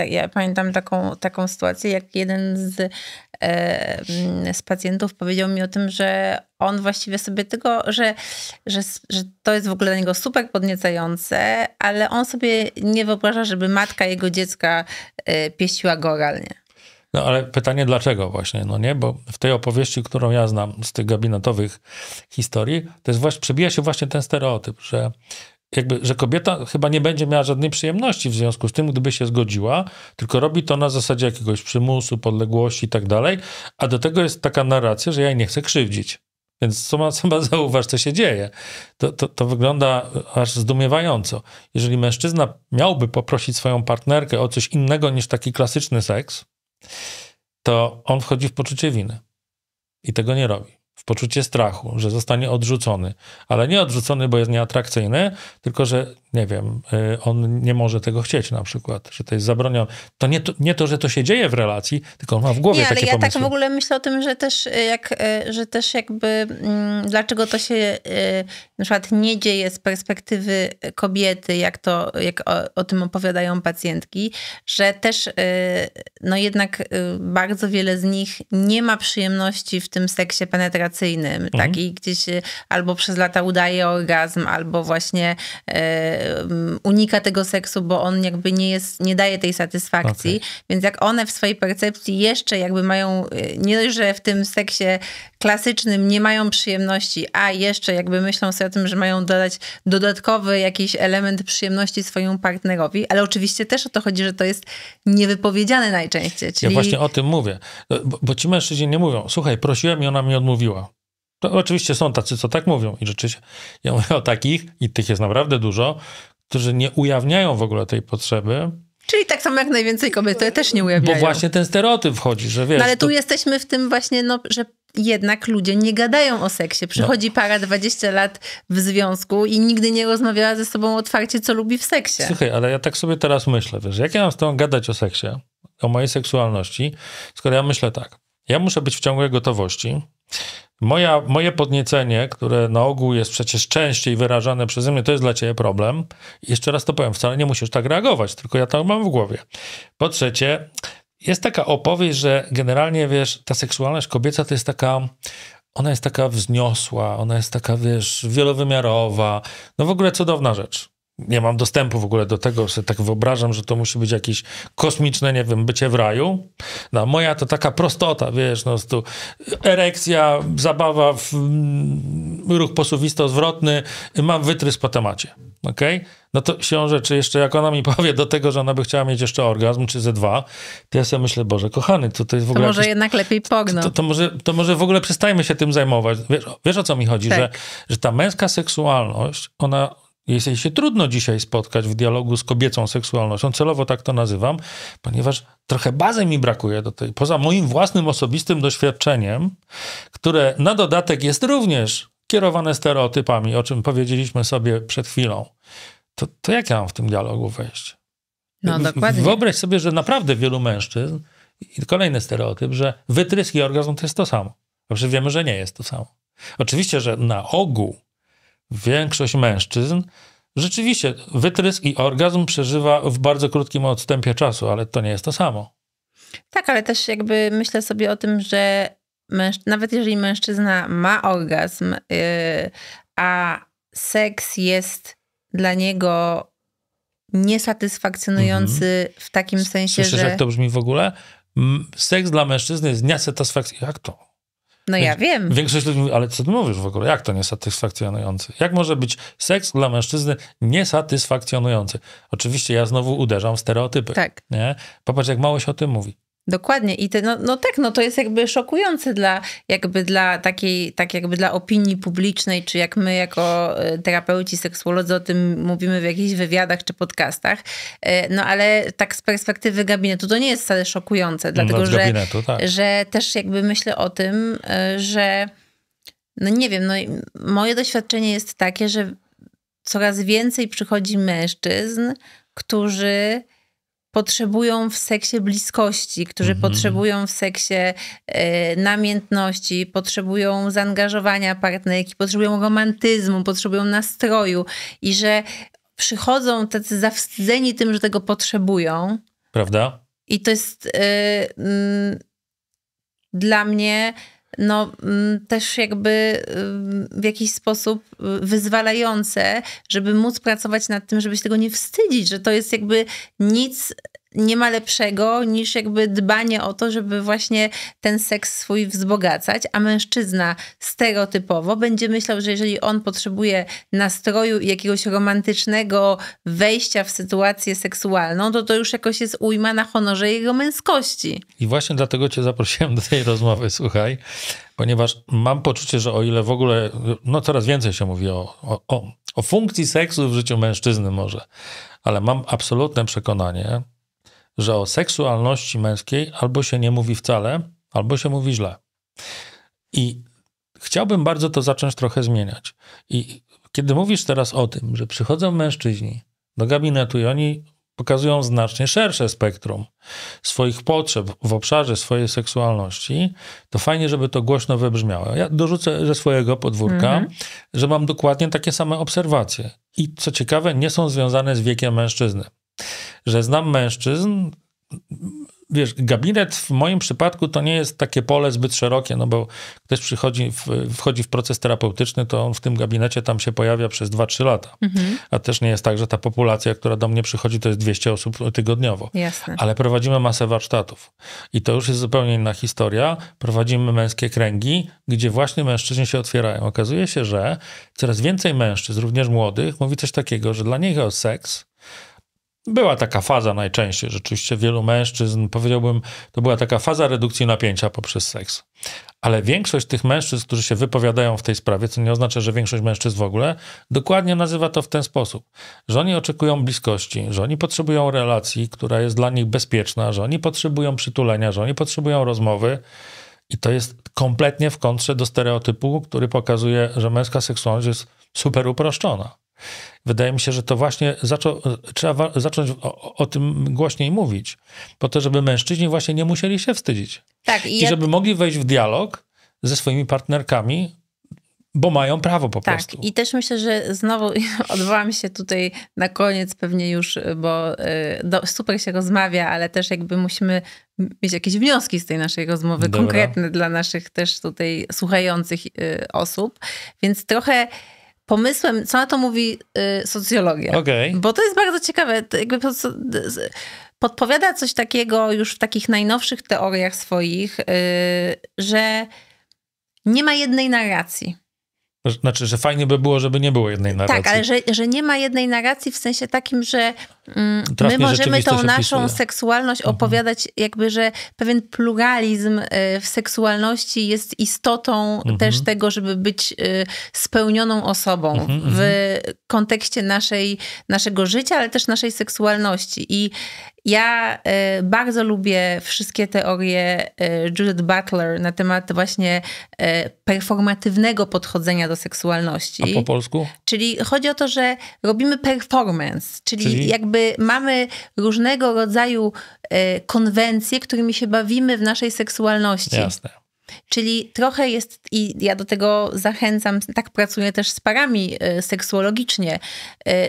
ja pamiętam taką sytuację, jak jeden z pacjentów powiedział mi o tym, że on właściwie sobie tego, że to jest w ogóle dla niego super podniecające, ale on sobie nie wyobraża, żeby matka jego dziecka pieściła go oralnie. No ale pytanie dlaczego właśnie, no nie? Bo w tej opowieści, którą ja znam z tych gabinetowych historii, to jest właśnie, przebija się właśnie ten stereotyp, że kobieta chyba nie będzie miała żadnej przyjemności w związku z tym, gdyby się zgodziła, tylko robi to na zasadzie jakiegoś przymusu, podległości i tak dalej, a do tego jest taka narracja, że ja jej nie chcę krzywdzić. Więc sama zauważ, co się dzieje. To wygląda aż zdumiewająco. Jeżeli mężczyzna miałby poprosić swoją partnerkę o coś innego niż taki klasyczny seks, to on wchodzi w poczucie winy i tego nie robi. W poczucie strachu, że zostanie odrzucony. Ale nie odrzucony, bo jest nieatrakcyjny, tylko że, nie wiem, on nie może tego chcieć na przykład, że to jest zabronione. To nie to, że to się dzieje w relacji, tylko on ma w głowie takie pomysły. Ale ja tak w ogóle myślę o tym, że też jakby dlaczego to się na przykład nie dzieje z perspektywy kobiety, jak o tym opowiadają pacjentki, że też no jednak bardzo wiele z nich nie ma przyjemności w tym seksie penetracyjnym, tak? I gdzieś albo przez lata udaje orgazm, albo właśnie unika tego seksu, bo on jakby nie daje tej satysfakcji. Okay. Więc jak one w swojej percepcji jeszcze jakby mają, nie dość, że w tym seksie klasycznym nie mają przyjemności, a jeszcze jakby myślą sobie o tym, że mają dodać dodatkowy jakiś element przyjemności swojemu partnerowi, ale oczywiście też o to chodzi, że to jest niewypowiedziane najczęściej. Czyli... Ja właśnie o tym mówię, bo ci mężczyźni nie mówią, słuchaj, prosiłem i ona mi odmówiła. To oczywiście są tacy, co tak mówią i rzeczywiście ja mówię o takich, i tych jest naprawdę dużo, którzy nie ujawniają w ogóle tej potrzeby. Czyli tak samo jak najwięcej kobiet, to też nie ujawniają. Bo właśnie ten stereotyp wchodzi, że wiesz... No ale tu jesteśmy w tym właśnie, że jednak ludzie nie gadają o seksie. Przychodzi para 20 lat w związku i nigdy nie rozmawiała ze sobą otwarcie, co lubi w seksie. Słuchaj, ale ja tak sobie teraz myślę, wiesz, jak ja mam z tobą gadać o seksie, o mojej seksualności, skoro ja myślę tak, ja muszę być w ciągłej gotowości. Moje podniecenie, które na ogół jest przecież częściej wyrażane przeze mnie, to jest dla ciebie problem. I jeszcze raz to powiem, wcale nie musisz tak reagować, tylko ja to mam w głowie. Po trzecie, jest taka opowieść, że generalnie, wiesz, ta seksualność kobieca to jest taka, ona jest taka wzniosła, ona jest taka, wiesz, wielowymiarowa. No w ogóle cudowna rzecz. nie mam dostępu w ogóle do tego, sobie tak wyobrażam, że to musi być jakieś kosmiczne, nie wiem, bycie w raju. No, moja to taka prostota, wiesz, no, tu erekcja, zabawa, ruch posuwisto-zwrotny, mam wytrys po temacie, okej? No to siłą rzeczy, jeszcze jak ona mi powie do tego, że ona by chciała mieć jeszcze orgazm, czy ze 2, to ja sobie myślę, Boże, kochany, to jest w ogóle... To może jednak lepiej pogno. To może w ogóle przestajmy się tym zajmować. Wiesz o co mi chodzi? Tak. Że ta męska seksualność, jest jej się trudno dzisiaj spotkać w dialogu z kobiecą seksualnością. Celowo tak to nazywam, ponieważ trochę bazy mi brakuje do tej. Poza moim własnym osobistym doświadczeniem, które na dodatek jest również kierowane stereotypami, o czym powiedzieliśmy sobie przed chwilą. To jak ja mam w tym dialogu wejść? No dokładnie. Wyobraź sobie, że naprawdę wielu mężczyzn, i kolejny stereotyp, że wytrysk i orgazm to jest to samo. A przecież wiemy, że nie jest to samo. Oczywiście, że na ogół większość mężczyzn rzeczywiście wytrysk i orgazm przeżywa w bardzo krótkim odstępie czasu, ale to nie jest to samo. Tak, ale też jakby myślę sobie o tym, że nawet jeżeli mężczyzna ma orgazm, a seks jest dla niego niesatysfakcjonujący w takim sensie, Słyszysz, że... jak to brzmi w ogóle? Seks dla mężczyzny jest niesatysfakcjonujący. Jak to? No ja wiem. Większość ludzi mówi, ale co ty mówisz w ogóle? Jak to niesatysfakcjonujący? Jak może być seks dla mężczyzny niesatysfakcjonujący? Oczywiście ja znowu uderzam w stereotypy. Tak. Nie? Popatrz, jak mało się o tym mówi. Dokładnie. I to jest jakby szokujące dla opinii publicznej, czy jak my jako terapeuci, seksuolodzy o tym mówimy w jakichś wywiadach czy podcastach. No ale tak z perspektywy gabinetu to nie jest wcale szokujące, dlatego że też jakby myślę o tym, że no nie wiem, no moje doświadczenie jest takie, że coraz więcej przychodzi mężczyzn, którzy potrzebują w seksie bliskości, którzy potrzebują w seksie namiętności, potrzebują zaangażowania partnerki, potrzebują romantyzmu, potrzebują nastroju i że przychodzą tacy zawstydzeni tym, że tego potrzebują. Prawda? I to jest dla mnie też jakby w jakiś sposób wyzwalające, żeby móc pracować nad tym, żeby się tego nie wstydzić, że to jest jakby nic nie ma lepszego niż jakby dbanie o to, żeby właśnie ten seks swój wzbogacać, a mężczyzna stereotypowo będzie myślał, że jeżeli on potrzebuje nastroju i jakiegoś romantycznego wejścia w sytuację seksualną, to już jakoś jest ujma na honorze jego męskości. I właśnie dlatego cię zaprosiłem do tej rozmowy, słuchaj, ponieważ mam poczucie, że o ile w ogóle, coraz więcej się mówi o funkcji seksu w życiu mężczyzny może, ale mam absolutne przekonanie, że o seksualności męskiej albo się nie mówi wcale, albo się mówi źle. I chciałbym bardzo to zacząć trochę zmieniać. I kiedy mówisz teraz o tym, że przychodzą mężczyźni do gabinetu i oni pokazują znacznie szersze spektrum swoich potrzeb w obszarze swojej seksualności, to fajnie, żeby to głośno wybrzmiało. Ja dorzucę ze swojego podwórka, że mam dokładnie takie same obserwacje. I co ciekawe, nie są związane z wiekiem mężczyzny. Że znam mężczyzn, wiesz, gabinet w moim przypadku to nie jest takie pole zbyt szerokie, no bo ktoś wchodzi w proces terapeutyczny, to on w tym gabinecie tam się pojawia przez 2-3 lata. A też nie jest tak, że ta populacja, która do mnie przychodzi, to jest 200 osób tygodniowo. Jasne. Ale prowadzimy masę warsztatów. I to już jest zupełnie inna historia. Prowadzimy męskie kręgi, gdzie właśnie mężczyźni się otwierają. Okazuje się, że coraz więcej mężczyzn, również młodych, mówi coś takiego, że dla nich seks była taka faza najczęściej, rzeczywiście wielu mężczyzn, powiedziałbym, to była taka faza redukcji napięcia poprzez seks. Ale większość tych mężczyzn, którzy się wypowiadają w tej sprawie, co nie oznacza, że większość mężczyzn w ogóle, dokładnie nazywa to w ten sposób, że oni oczekują bliskości, że oni potrzebują relacji, która jest dla nich bezpieczna, że oni potrzebują przytulenia, że oni potrzebują rozmowy. I to jest kompletnie w kontrze do stereotypu, który pokazuje, że męska seksualność jest super uproszczona. Wydaje mi się, że to właśnie trzeba zacząć o tym głośniej mówić, po to, żeby mężczyźni właśnie nie musieli się wstydzić. Tak, I żeby mogli wejść w dialog ze swoimi partnerkami, bo mają prawo po prostu. Tak, i też myślę, że znowu odwołam się tutaj na koniec pewnie już, bo super się rozmawia, ale też jakby musimy mieć jakieś wnioski z tej naszej rozmowy, konkretne dla naszych też tutaj słuchających osób, więc trochę pomysłem, co na to mówi socjologia. Okej. Bo to jest bardzo ciekawe. Jakby podpowiada coś takiego już w takich najnowszych teoriach swoich, że nie ma jednej narracji. Znaczy, że fajnie by było, żeby nie było jednej narracji. Tak, ale że nie ma jednej narracji w sensie takim, że my Trafnie możemy tą naszą opisuje. seksualność opowiadać jakby, że pewien pluralizm w seksualności jest istotą też tego, żeby być spełnioną osobą w kontekście naszego życia, ale też naszej seksualności. I ja bardzo lubię wszystkie teorie Judith Butler na temat właśnie performatywnego podchodzenia do seksualności. A po polsku? Czyli chodzi o to, że robimy performance, czyli jakby mamy różnego rodzaju konwencje, którymi się bawimy w naszej seksualności. Jasne. Czyli trochę jest, i ja do tego zachęcam, tak pracuję też z parami seksuologicznie,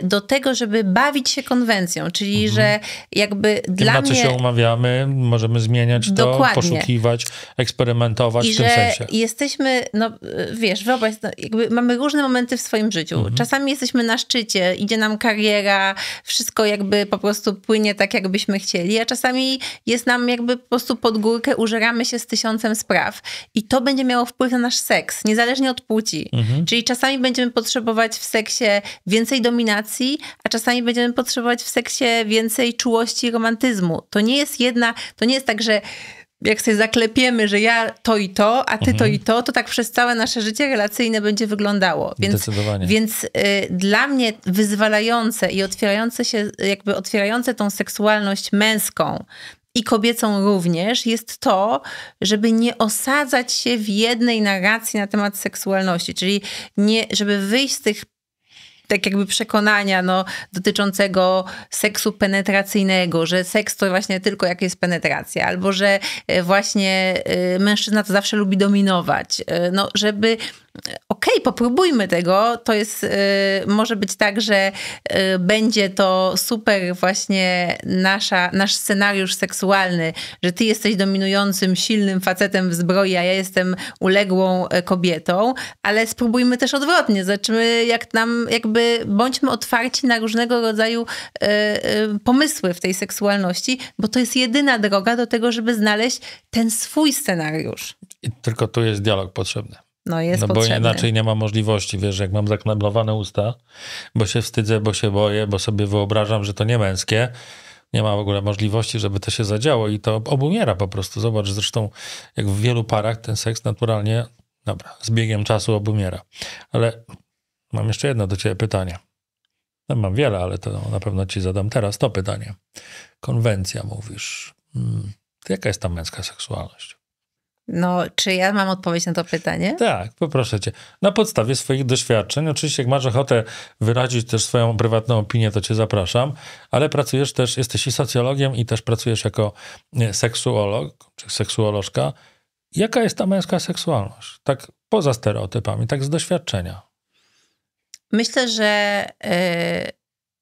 do tego, żeby bawić się konwencją, czyli że jakby dla na co mnie... się umawiamy, możemy zmieniać to, Dokładnie. poszukiwać, eksperymentować I w tym że sensie. jesteśmy, no wiesz, wyobraź, no, jakby mamy różne momenty w swoim życiu. Czasami jesteśmy na szczycie, idzie nam kariera, wszystko jakby po prostu płynie tak, jakbyśmy chcieli, a czasami jest nam jakby po prostu pod górkę, użeramy się z 1000 spraw. I to będzie miało wpływ na nasz seks, niezależnie od płci. Czyli czasami będziemy potrzebować w seksie więcej dominacji, a czasami będziemy potrzebować w seksie więcej czułości i romantyzmu. To nie jest tak, że jak sobie zaklepiemy, że ja to i to, a ty to i to tak przez całe nasze życie relacyjne będzie wyglądało. Zdecydowanie. Więc dla mnie wyzwalające i otwierające tą seksualność męską i kobiecą również jest to, żeby nie osadzać się w jednej narracji na temat seksualności, czyli żeby wyjść z tych tak jakby przekonania dotyczącego seksu penetracyjnego, że seks to właśnie tylko jak jest penetracja, albo że właśnie mężczyzna to zawsze lubi dominować. Żeby popróbujmy tego. To jest, może być tak, że będzie to super właśnie nasz scenariusz seksualny, że ty jesteś dominującym, silnym facetem w zbroi, a ja jestem uległą kobietą, ale spróbujmy też odwrotnie. Zobaczymy, bądźmy otwarci na różnego rodzaju pomysły w tej seksualności, bo to jest jedyna droga do tego, żeby znaleźć ten swój scenariusz. I tylko tu jest dialog potrzebny. Jest bo potrzebny. inaczej nie ma możliwości, wiesz, jak mam zakneblowane usta, bo się wstydzę, bo się boję, bo sobie wyobrażam, że to nie męskie, nie ma w ogóle możliwości, żeby to się zadziało i to obumiera po prostu. Zobacz, zresztą jak w wielu parach ten seks naturalnie, z biegiem czasu obumiera. Ale mam jeszcze jedno do ciebie pytanie. Mam wiele, ale to na pewno ci zadam teraz to pytanie. Konwencja mówisz. To jaka jest ta męska seksualność? Czy ja mam odpowiedź na to pytanie? Tak, poproszę cię. Na podstawie swoich doświadczeń, oczywiście jak masz ochotę wyrazić też swoją prywatną opinię, to cię zapraszam, ale pracujesz też, jesteś i socjologiem i też pracujesz jako seksuolog, czy seksuolożka. Jaka jest ta męska seksualność? Tak poza stereotypami, tak z doświadczenia. Myślę, że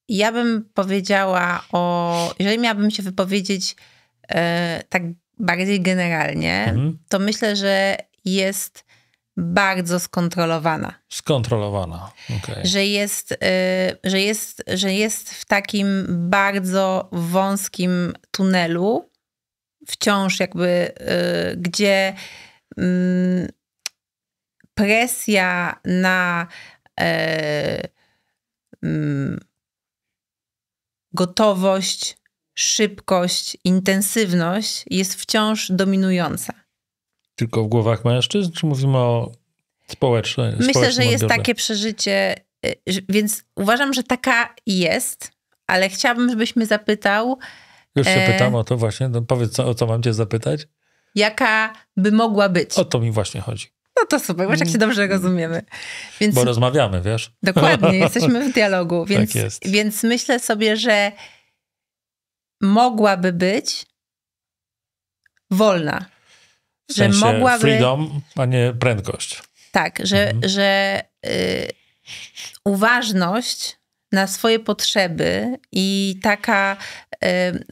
ja bym powiedziała jeżeli miałabym się wypowiedzieć tak bardziej generalnie, to myślę, że jest bardzo skontrolowana. Skontrolowana, okej. Że jest w takim bardzo wąskim tunelu, wciąż gdzie presja na gotowość, szybkość, intensywność jest wciąż dominująca. Tylko w głowach mężczyzn, czy mówimy o społecznym Myślę, że jest odbiorze? takie przeżycie, więc uważam, że taka jest, ale chciałabym, żebyś mnie zapytał. Już się pytam o to właśnie, powiedz, o co mam cię zapytać? Jaka by mogła być? O to mi właśnie chodzi. No to super, jak się dobrze rozumiemy. Więc, bo rozmawiamy, wiesz? Dokładnie, jesteśmy w dialogu, więc, tak jest. Więc myślę sobie, że mogłaby być wolna. W sensie że mogłaby... freedom, a nie prędkość. Tak, że uważność na swoje potrzeby i taka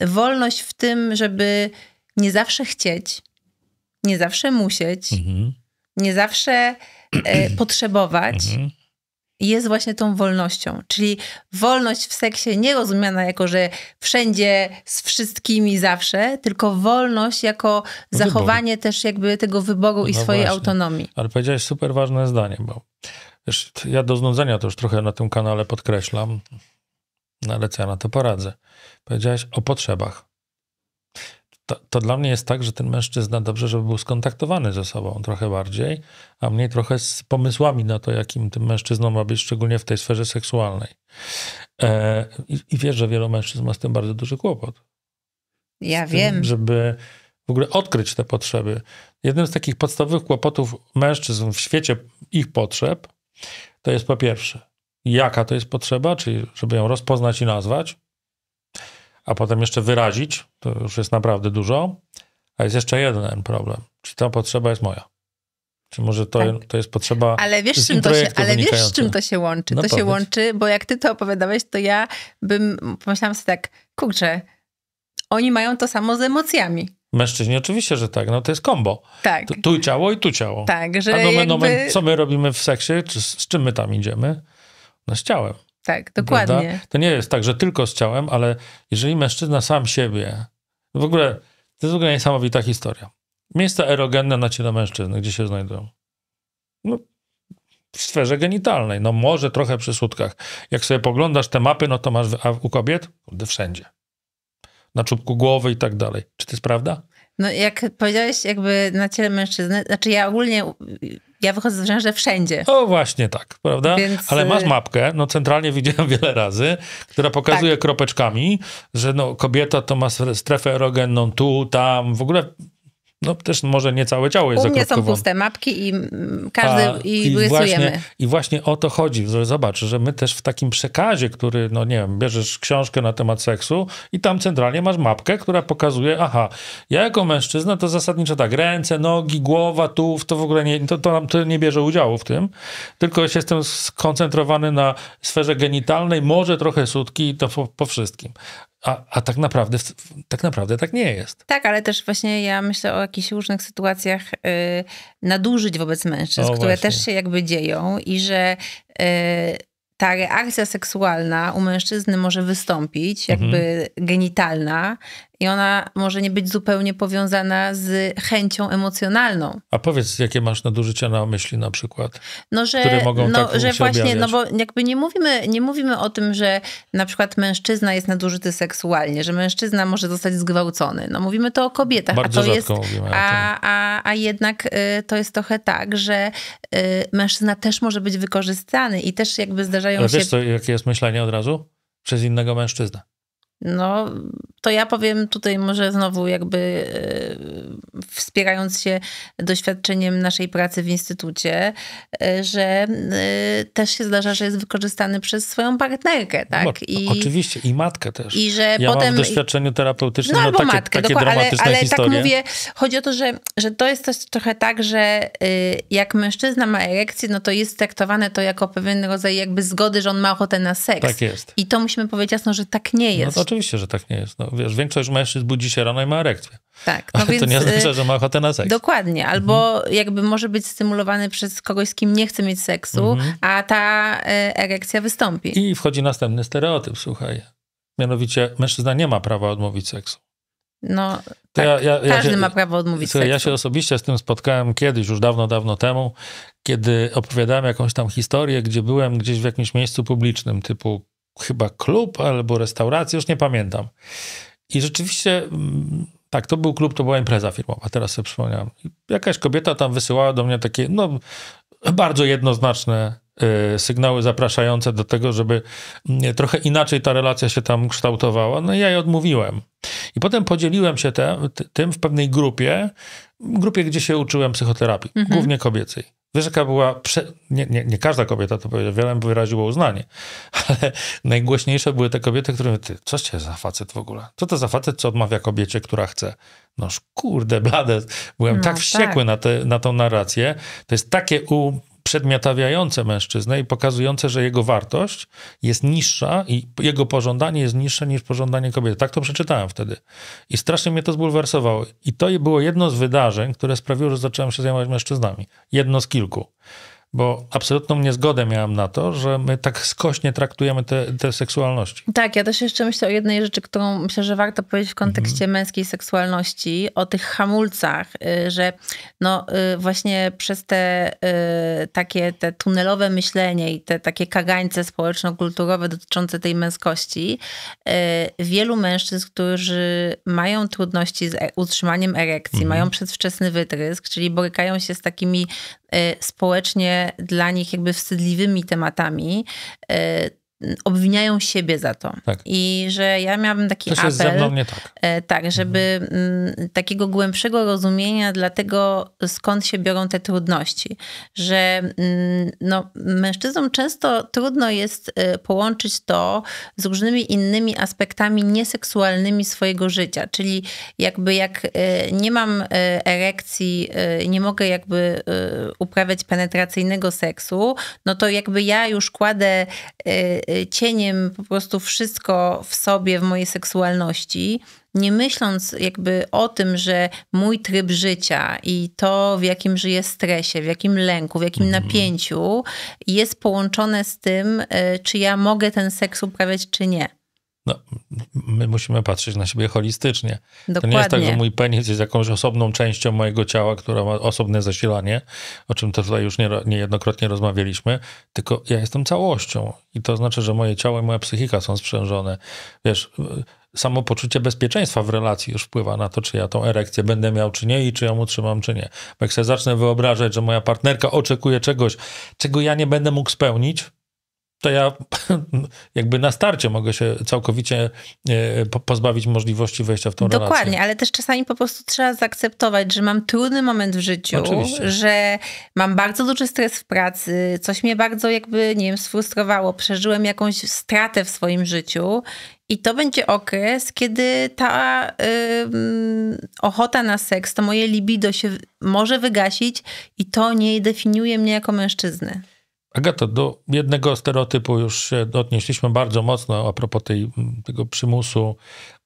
wolność w tym, żeby nie zawsze chcieć, nie zawsze musieć, nie zawsze potrzebować, jest właśnie tą wolnością. Czyli wolność w seksie nie rozumiana jako, że wszędzie z wszystkimi zawsze, tylko wolność jako zachowanie też jakby tego wyboru i swojej autonomii. Ale powiedziałeś super ważne zdanie, bo wiesz, ja do znudzenia to już trochę na tym kanale podkreślam, no ale co ja na to poradzę. Powiedziałeś o potrzebach. To dla mnie jest tak, że ten mężczyzna dobrze, żeby był skontaktowany ze sobą trochę bardziej, a mniej trochę z pomysłami na to, jakim tym mężczyzną ma być, szczególnie w tej sferze seksualnej. I wiesz, że wielu mężczyzn ma z tym bardzo duży kłopot. Ja wiem. Żeby w ogóle odkryć te potrzeby. Jednym z takich podstawowych kłopotów mężczyzn w świecie ich potrzeb to jest po pierwsze, jaka to jest potrzeba, czyli żeby ją rozpoznać i nazwać, a potem jeszcze wyrazić, to już jest naprawdę dużo, a jest jeszcze jeden problem, czy ta potrzeba jest moja. Czy może to jest potrzeba. Ale wiesz, z czym to się łączy? To się łączy, bo jak ty to opowiadałeś, to ja pomyślałam sobie tak, kurczę, oni mają to samo z emocjami. Mężczyźni oczywiście, że tak. No to jest kombo. Tak. Tu ciało i tu ciało. Tak, że co my robimy w seksie? Z czym my tam idziemy? No z ciałem. Tak, dokładnie. Prawda? To nie jest tak, że tylko z ciałem, ale jeżeli mężczyzna sam siebie... W ogóle, to jest w ogóle niesamowita historia. Miejsca erogenne na ciele mężczyzny, gdzie się znajdują? No, w sferze genitalnej. No może trochę przy sutkach. Jak sobie poglądasz te mapy, no to masz... A u kobiet? Wszędzie. Na czubku głowy i tak dalej. Czy to jest prawda? No jak powiedziałeś jakby na ciele mężczyzny, znaczy ja wychodzę z założenia, że wszędzie. O właśnie tak, prawda? Więc... Ale masz mapkę, no centralnie widziałem wiele razy, która pokazuje kropeczkami, że no kobieta to ma strefę erogenną tu, tam, w ogóle no też może nie całe ciało jest zakropkowane. U mnie są puste mapki i każdy rysujemy. I właśnie o to chodzi, że zobacz, że my też w takim przekazie, który, no nie wiem, bierzesz książkę na temat seksu i tam centralnie masz mapkę, która pokazuje, aha, ja jako mężczyzna to zasadniczo tak, ręce, nogi, głowa, tułów, to w ogóle to nie bierze udziału w tym, tylko jestem skoncentrowany na sferze genitalnej, może trochę sutki i to po wszystkim. A tak naprawdę tak nie jest. Tak, ale też właśnie ja myślę o jakichś różnych sytuacjach nadużyć wobec mężczyzn, które też się jakby dzieją i że ta reakcja seksualna u mężczyzny może wystąpić, jakby genitalna, i ona może nie być zupełnie powiązana z chęcią emocjonalną. A powiedz, jakie masz nadużycia na myśli na przykład, no, że, które mogą tak że się właśnie, objawiać? No bo jakby nie mówimy o tym, że na przykład mężczyzna jest nadużyty seksualnie, że mężczyzna może zostać zgwałcony. No mówimy to o kobietach. Bardzo a to rzadko jest, mówimy o tym. A jednak to jest trochę tak, że mężczyzna też może być wykorzystany i też jakby zdarzają Ale się... wiesz co, jakie jest myślenie od razu? Przez innego mężczyznę. No, to ja powiem tutaj może znowu jakby wspierając się doświadczeniem naszej pracy w instytucie, że też się zdarza, że jest wykorzystany przez swoją partnerkę, tak? Oczywiście, i matkę też. I że ja potem... mam w doświadczeniu terapeutycznym albo takie matkę, dramatyczne ale historie. tak mówię, chodzi o to, że to jest też trochę tak, że jak mężczyzna ma erekcję, no to jest traktowane to jako pewien rodzaj jakby zgody, że on ma ochotę na seks. Tak jest. I to musimy powiedzieć jasno, że tak nie jest. No to oczywiście, że tak nie jest. No, wiesz, większość mężczyzn budzi się rano i ma erekcję. Tak. No ale więc, to nie oznacza, że ma ochotę na seks. Dokładnie. Albo jakby może być stymulowany przez kogoś, z kim nie chce mieć seksu, a ta erekcja wystąpi. I wchodzi następny stereotyp, słuchaj. Mianowicie mężczyzna nie ma prawa odmówić seksu. No, tak. Każdy ma prawo odmówić seksu. Ja się osobiście z tym spotkałem kiedyś, już dawno, dawno temu, kiedy opowiadałem jakąś tam historię, gdzie byłem gdzieś w jakimś miejscu publicznym, typu chyba klub albo restauracja, już nie pamiętam. I rzeczywiście, tak, to był klub, to była impreza firmowa, teraz sobie przypomniałem. I jakaś kobieta tam wysyłała do mnie takie, no, bardzo jednoznaczne sygnały zapraszające do tego, żeby trochę inaczej ta relacja się tam kształtowała. No i ja jej odmówiłem. I potem podzieliłem się tym w pewnej grupie, gdzie się uczyłem psychoterapii, głównie kobiecej. Wiesz, jaka była... Nie każda kobieta to powiedziała, wiele wyraziło uznanie, ale najgłośniejsze były te kobiety, które mówią, ty, co cię za facet w ogóle? Co to za facet, co odmawia kobiecie, która chce? Noż kurde, blade. Byłem tak wściekły na tą narrację. To jest takie uprzedmiotawiające mężczyznę i pokazujące, że jego wartość jest niższa i jego pożądanie jest niższe niż pożądanie kobiety. Tak to przeczytałem wtedy. I strasznie mnie to zbulwersowało. I to było jedno z wydarzeń, które sprawiło, że zacząłem się zajmować mężczyznami. Jedno z kilku. Bo absolutną niezgodę miałem na to, że my tak skośnie traktujemy te seksualności. Tak, ja też jeszcze myślę o jednej rzeczy, którą myślę, że warto powiedzieć w kontekście męskiej seksualności, o tych hamulcach, że no właśnie przez te te tunelowe myślenie i te takie kagańce społeczno-kulturowe dotyczące tej męskości, wielu mężczyzn, którzy mają trudności z utrzymaniem erekcji, mają przedwczesny wytrysk, czyli borykają się z takimi społecznie dla nich jakby wstydliwymi tematami, obwiniają siebie za to. Tak. I że ja miałabym taki apel, jest ze mną nie tak. Tak, żeby takiego głębszego rozumienia dla tego, skąd się biorą te trudności. Że no, mężczyznom często trudno jest połączyć to z różnymi innymi aspektami nieseksualnymi swojego życia. Czyli jakby jak nie mam erekcji, nie mogę jakby uprawiać penetracyjnego seksu, no to jakby ja już kładę cieniem po prostu wszystko w sobie, w mojej seksualności, nie myśląc jakby o tym, że mój tryb życia i to, w jakim żyję stresie, w jakim lęku, w jakim napięciu jest połączone z tym, czy ja mogę ten seks uprawiać, czy nie. No, my musimy patrzeć na siebie holistycznie. Dokładnie. To nie jest tak, że mój penis jest jakąś osobną częścią mojego ciała, która ma osobne zasilanie, o czym to tutaj już niejednokrotnie rozmawialiśmy, tylko ja jestem całością. I to znaczy, że moje ciało i moja psychika są sprzężone. Wiesz, samo poczucie bezpieczeństwa w relacji już wpływa na to, czy ja tą erekcję będę miał, czy nie i czy ją utrzymam, czy nie. Bo jak sobie zacznę wyobrażać, że moja partnerka oczekuje czegoś, czego ja nie będę mógł spełnić, to ja jakby na starcie mogę się całkowicie pozbawić możliwości wejścia w tą relację. Dokładnie, ale też czasami po prostu trzeba zaakceptować, że mam trudny moment w życiu, Oczywiście. Że mam bardzo duży stres w pracy, coś mnie bardzo jakby, nie wiem, sfrustrowało, przeżyłem jakąś stratę w swoim życiu i to będzie okres, kiedy ta ochota na seks, to moje libido się może wygasić i to nie definiuje mnie jako mężczyznę. Agato, do jednego stereotypu już się odnieśliśmy bardzo mocno a propos tego przymusu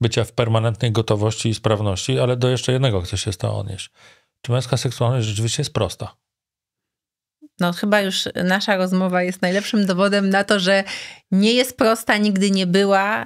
bycia w permanentnej gotowości i sprawności, ale do jeszcze jednego chcę się z tą odnieść. Czy męska seksualność rzeczywiście jest prosta? No chyba już nasza rozmowa jest najlepszym dowodem na to, że nie jest prosta, nigdy nie była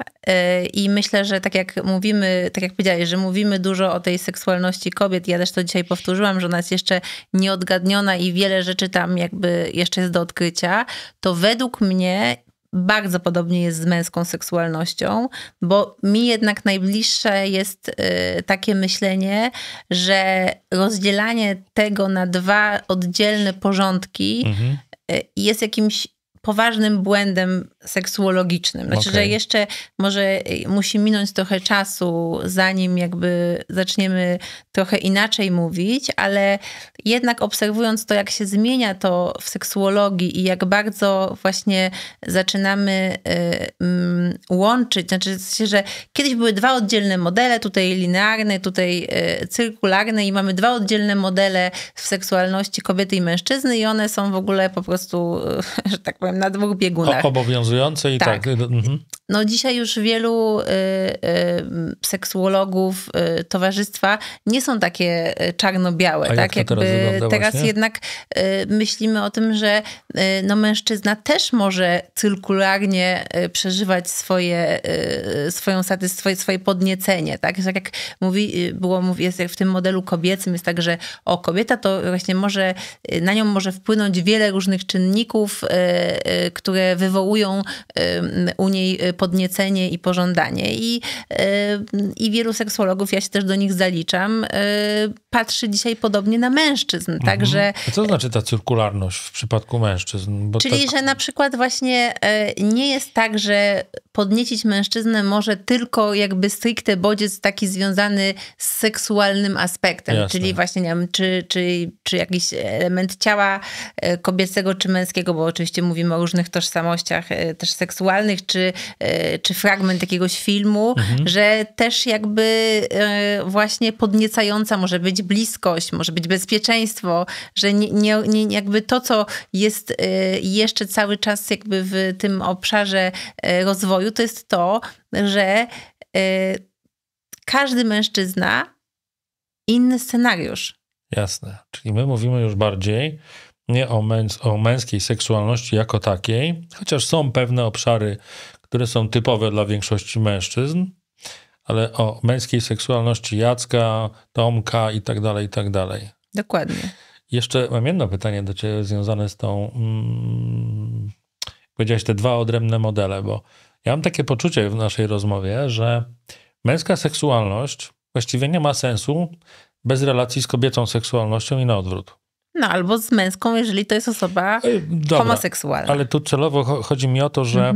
i myślę, że tak jak mówimy, tak jak powiedziałeś, że mówimy dużo o tej seksualności kobiet, ja też to dzisiaj powtórzyłam, że ona jest jeszcze nieodgadniona i wiele rzeczy tam jakby jeszcze jest do odkrycia, to według mnie bardzo podobnie jest z męską seksualnością, bo mi jednak najbliższe jest takie myślenie, że rozdzielanie tego na dwa oddzielne porządki jest jakimś poważnym błędem seksuologicznym. Znaczy, że jeszcze może musi minąć trochę czasu, zanim jakby zaczniemy trochę inaczej mówić, ale jednak obserwując to, jak się zmienia to w seksuologii i jak bardzo właśnie zaczynamy łączyć, znaczy, że kiedyś były dwa oddzielne modele, tutaj linearne, tutaj cyrkularne i mamy dwa oddzielne modele w seksualności kobiety i mężczyzny i one są w ogóle po prostu, że tak powiem, na dwóch biegunach. Obowiązujące i tak. No dzisiaj już wielu seksuologów towarzystwa nie są takie czarno-białe. A tak? jak to teraz jednak myślimy o tym, że no mężczyzna też może cyrkularnie przeżywać swoje podniecenie. Tak? Tak jak jest jak w tym modelu kobiecym, jest tak, że kobieta to właśnie na nią może wpłynąć wiele różnych czynników, które wywołują u niej podniecenie i pożądanie. I wielu seksuologów, ja się też do nich zaliczam, patrzy dzisiaj podobnie na mężczyzn. Także, a co znaczy ta cyrkularność w przypadku mężczyzn? Czyli, że na przykład właśnie nie jest tak, że podniecić mężczyznę może tylko jakby stricte bodziec taki związany z seksualnym aspektem. Jasne. Czyli właśnie, nie wiem, czy jakiś element ciała kobiecego czy męskiego, bo oczywiście mówimy o różnych tożsamościach też seksualnych, czy fragment jakiegoś filmu, że też jakby właśnie podniecająca może być bliskość, może być bezpieczeństwo, że nie jakby to, co jest jeszcze cały czas jakby w tym obszarze rozwoju, to jest to, że każdy mężczyzna inny scenariusz. Jasne. Czyli my mówimy już bardziej nie o męskiej seksualności jako takiej, chociaż są pewne obszary, które są typowe dla większości mężczyzn, ale o męskiej seksualności Jacka, Tomka i tak dalej, i tak dalej. Dokładnie. Jeszcze mam jedno pytanie do ciebie związane z tą, powiedziałeś te dwa odrębne modele, bo ja mam takie poczucie w naszej rozmowie, że męska seksualność właściwie nie ma sensu bez relacji z kobiecą seksualnością i na odwrót. No albo z męską, jeżeli to jest osoba homoseksualna. Ale tu celowo chodzi mi o to, że,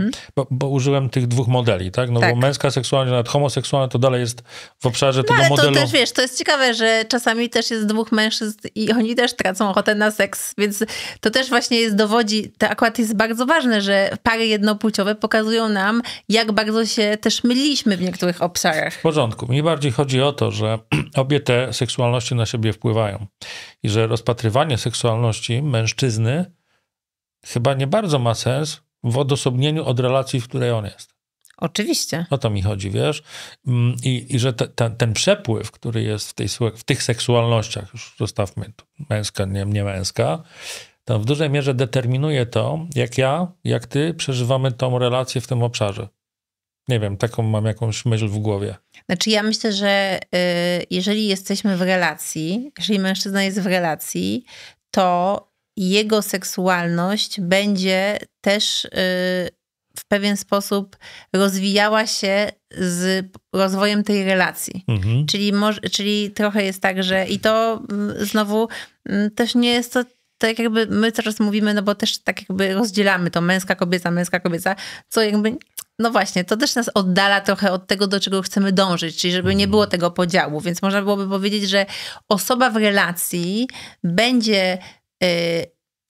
bo użyłem tych dwóch modeli, tak? No tak. bo męska seksualność, nawet homoseksualna to dalej jest w obszarze tego modelu. Ale to też, wiesz, to jest ciekawe, że czasami też jest dwóch mężczyzn i oni też tracą ochotę na seks, więc to też właśnie dowodzi, to akurat jest bardzo ważne, że pary jednopłciowe pokazują nam, jak bardzo się też myliliśmy w niektórych obszarach. W porządku. Mi bardziej chodzi o to, że obie te seksualności na siebie wpływają i że rozpatrywanie seksualności mężczyzny chyba nie bardzo ma sens w odosobnieniu od relacji, w której on jest. Oczywiście. O to mi chodzi, wiesz? I że ten przepływ, który jest w tych seksualnościach, już zostawmy męska, nie męska, to w dużej mierze determinuje to, jak ty przeżywamy tą relację w tym obszarze. Nie wiem, taką mam jakąś myśl w głowie. Znaczy ja myślę, że jeżeli jesteśmy w relacji, jeżeli mężczyzna jest w relacji, to jego seksualność będzie też w pewien sposób rozwijała się z rozwojem tej relacji. Mhm. Czyli trochę jest tak, że i to znowu też nie jest to tak jakby my teraz mówimy, no bo też tak jakby rozdzielamy to męska, kobieca, co jakby... No właśnie, to też nas oddala trochę od tego, do czego chcemy dążyć, czyli żeby nie było tego podziału. Więc można byłoby powiedzieć, że osoba w relacji będzie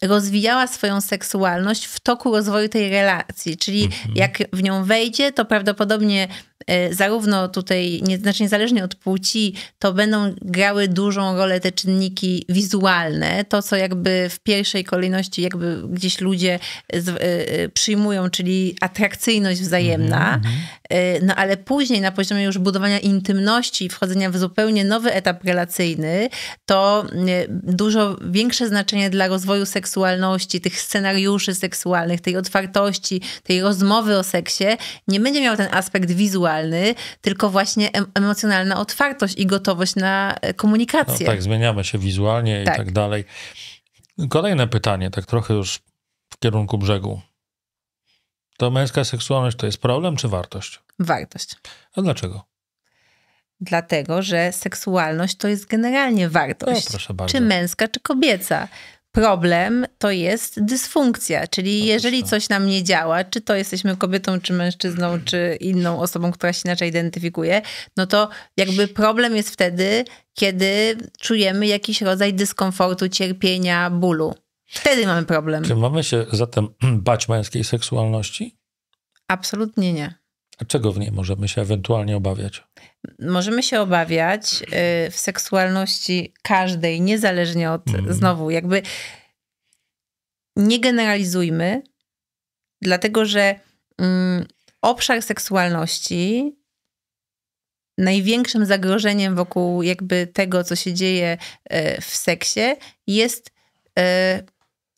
rozwijała swoją seksualność w toku rozwoju tej relacji. Czyli jak w nią wejdzie, to prawdopodobnie zarówno tutaj, niezależnie od płci, to będą grały dużą rolę te czynniki wizualne. To, co jakby w pierwszej kolejności jakby gdzieś ludzie przyjmują, czyli atrakcyjność wzajemna. No ale później na poziomie już budowania intymności, wchodzenia w zupełnie nowy etap relacyjny, to dużo większe znaczenie dla rozwoju seksualności, tych scenariuszy seksualnych, tej otwartości, tej rozmowy o seksie nie będzie miał ten aspekt wizualny, tylko właśnie emocjonalna otwartość i gotowość na komunikację. No tak, zmieniamy się wizualnie i tak dalej. Kolejne pytanie, tak trochę już w kierunku brzegu. To męska seksualność to jest problem czy wartość? Wartość. A dlaczego? Dlatego, że seksualność to jest generalnie wartość. No, proszę bardzo. Czy męska, czy kobieca. Problem to jest dysfunkcja, czyli jeżeli coś nam nie działa, czy to jesteśmy kobietą, czy mężczyzną, czy inną osobą, która się inaczej identyfikuje, no to jakby problem jest wtedy, kiedy czujemy jakiś rodzaj dyskomfortu, cierpienia, bólu. Wtedy mamy problem. Czy mamy się zatem bać męskiej seksualności? Absolutnie nie. A czego w niej możemy się ewentualnie obawiać? Możemy się obawiać w seksualności każdej, niezależnie od, znowu jakby nie generalizujmy, dlatego że obszar seksualności największym zagrożeniem wokół jakby tego, co się dzieje w seksie jest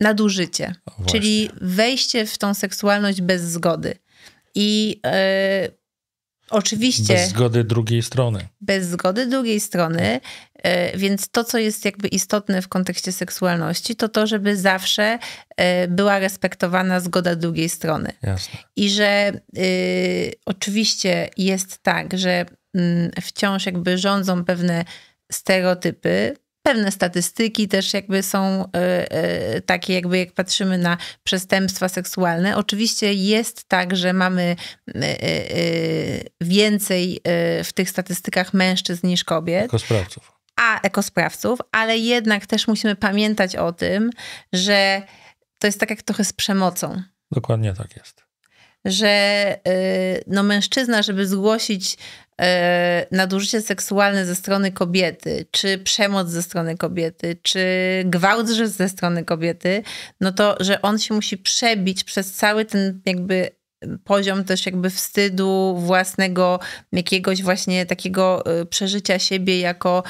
nadużycie, czyli wejście w tą seksualność bez zgody. I oczywiście... Bez zgody drugiej strony. Bez zgody drugiej strony, więc to, co jest jakby istotne w kontekście seksualności, to to, żeby zawsze była respektowana zgoda drugiej strony. Jasne. I że oczywiście jest tak, że wciąż jakby rządzą pewne stereotypy, pewne statystyki też jakby są takie, jakby jak patrzymy na przestępstwa seksualne. Oczywiście jest tak, że mamy więcej w tych statystykach mężczyzn niż kobiet. Ekosprawców, ale jednak też musimy pamiętać o tym, że to jest tak jak trochę z przemocą. Dokładnie tak jest. Że no mężczyzna, żeby zgłosić nadużycie seksualne ze strony kobiety, czy przemoc ze strony kobiety, czy gwałt ze strony kobiety, no to, że on się musi przebić przez cały ten jakby poziom też jakby wstydu własnego, jakiegoś właśnie takiego przeżycia siebie jako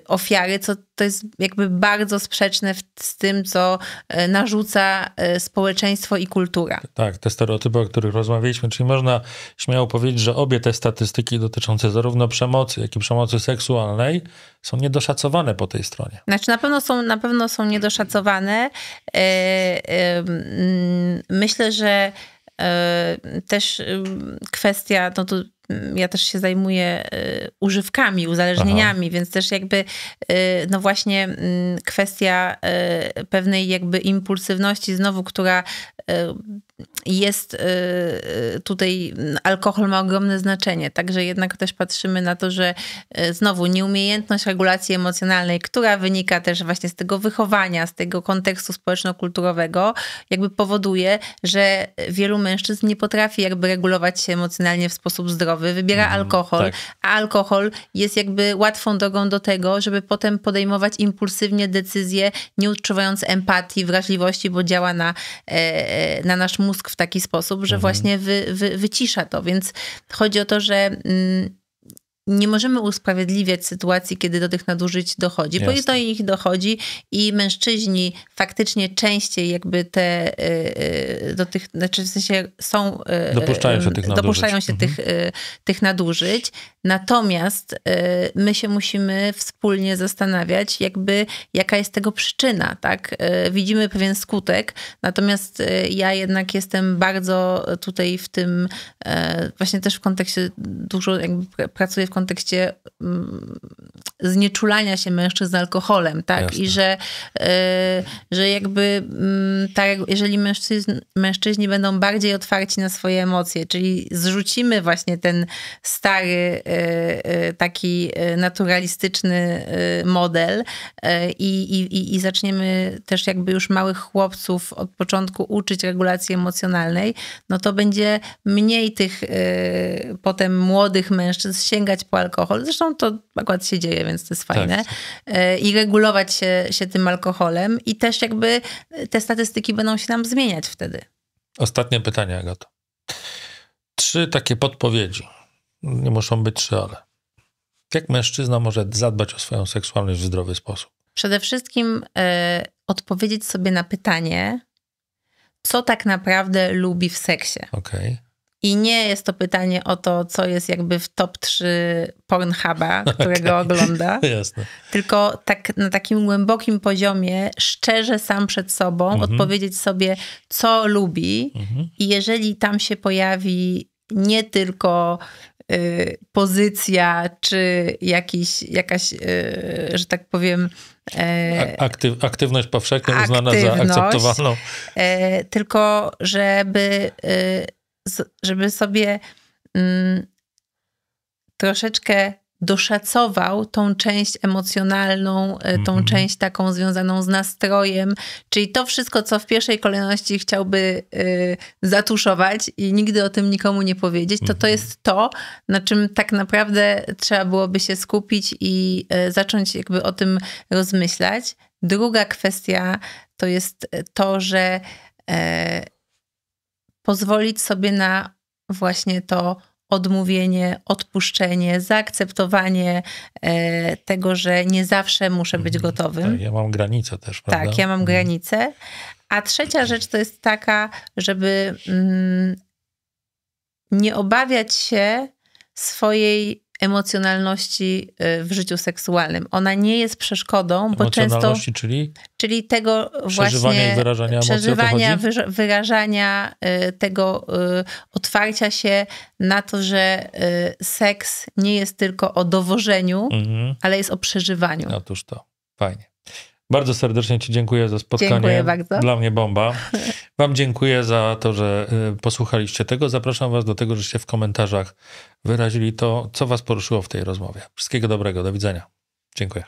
ofiary, co to jest jakby bardzo sprzeczne z tym, co narzuca społeczeństwo i kultura. Tak, te stereotypy, o których rozmawialiśmy, czyli można śmiało powiedzieć, że obie te statystyki dotyczące zarówno przemocy, jak i przemocy seksualnej są niedoszacowane po tej stronie. Znaczy na pewno są niedoszacowane. Myślę, że też kwestia, no to ja też się zajmuję używkami, uzależnieniami, więc też jakby no właśnie kwestia pewnej jakby impulsywności znowu, która jest tutaj, alkohol ma ogromne znaczenie, także jednak też patrzymy na to, że znowu nieumiejętność regulacji emocjonalnej, która wynika też właśnie z tego wychowania, z tego kontekstu społeczno-kulturowego, jakby powoduje, że wielu mężczyzn nie potrafi jakby regulować się emocjonalnie w sposób zdrowy, wybiera alkohol, tak. A alkohol jest jakby łatwą drogą do tego, żeby potem podejmować impulsywnie decyzje, nie odczuwając empatii, wrażliwości, bo działa na nasz mózg w taki sposób, że właśnie wycisza to. Więc chodzi o to, że nie możemy usprawiedliwiać sytuacji, kiedy do tych nadużyć dochodzi, Jasne. Bo i do nich dochodzi i mężczyźni faktycznie częściej jakby do tych, znaczy w sensie są... Dopuszczają się tych nadużyć. Natomiast my się musimy wspólnie zastanawiać, jakby jaka jest tego przyczyna, tak? Widzimy pewien skutek, natomiast ja jednak jestem bardzo tutaj w tym, właśnie też w kontekście, dużo jakby pracuję w kontekście znieczulania się mężczyzn alkoholem, tak? Jasne. I że jakby jeżeli mężczyźni będą bardziej otwarci na swoje emocje, czyli zrzucimy właśnie ten stary, taki naturalistyczny model i zaczniemy też jakby już małych chłopców od początku uczyć regulacji emocjonalnej, no to będzie mniej tych potem młodych mężczyzn sięgać po alkohol. Zresztą to akurat się dzieje, więc to jest fajne. Tak. I regulować się tym alkoholem i też jakby te statystyki będą się nam zmieniać wtedy. Ostatnie pytanie, Agato. 3 takie podpowiedzi. Nie muszą być 3, ale jak mężczyzna może zadbać o swoją seksualność w zdrowy sposób? Przede wszystkim odpowiedzieć sobie na pytanie, co tak naprawdę lubi w seksie. Okej. I nie jest to pytanie o to, co jest jakby w top 3 Pornhuba, którego ogląda. Jasne. Tylko tak na takim głębokim poziomie, szczerze sam przed sobą, odpowiedzieć sobie, co lubi. I jeżeli tam się pojawi nie tylko pozycja, czy jakaś, że tak powiem... Aktywność powszechnie uznana za akceptowalną. Tylko żeby sobie troszeczkę doszacował tą część emocjonalną, tą część taką związaną z nastrojem, czyli to wszystko, co w pierwszej kolejności chciałby zatuszować i nigdy o tym nikomu nie powiedzieć, to jest to, na czym tak naprawdę trzeba byłoby się skupić i zacząć jakby o tym rozmyślać. Druga kwestia to jest to, że pozwolić sobie na właśnie to odmówienie, odpuszczenie, zaakceptowanie tego, że nie zawsze muszę być gotowym. Tak, ja mam granicę też, prawda? Tak, ja mam granicę. A trzecia rzecz to jest taka, żeby nie obawiać się swojej emocjonalności w życiu seksualnym. Ona nie jest przeszkodą, bo często... Czyli tego właśnie... Przeżywania, wyrażania tego otwarcia się na to, że seks nie jest tylko o dowożeniu, ale jest o przeżywaniu. Otóż to. Fajnie. Bardzo serdecznie ci dziękuję za spotkanie. Dziękuję bardzo. Dla mnie bomba. Wam dziękuję za to, że posłuchaliście tego. Zapraszam was do tego, żeście w komentarzach wyrazili to, co was poruszyło w tej rozmowie. Wszystkiego dobrego. Do widzenia. Dziękuję.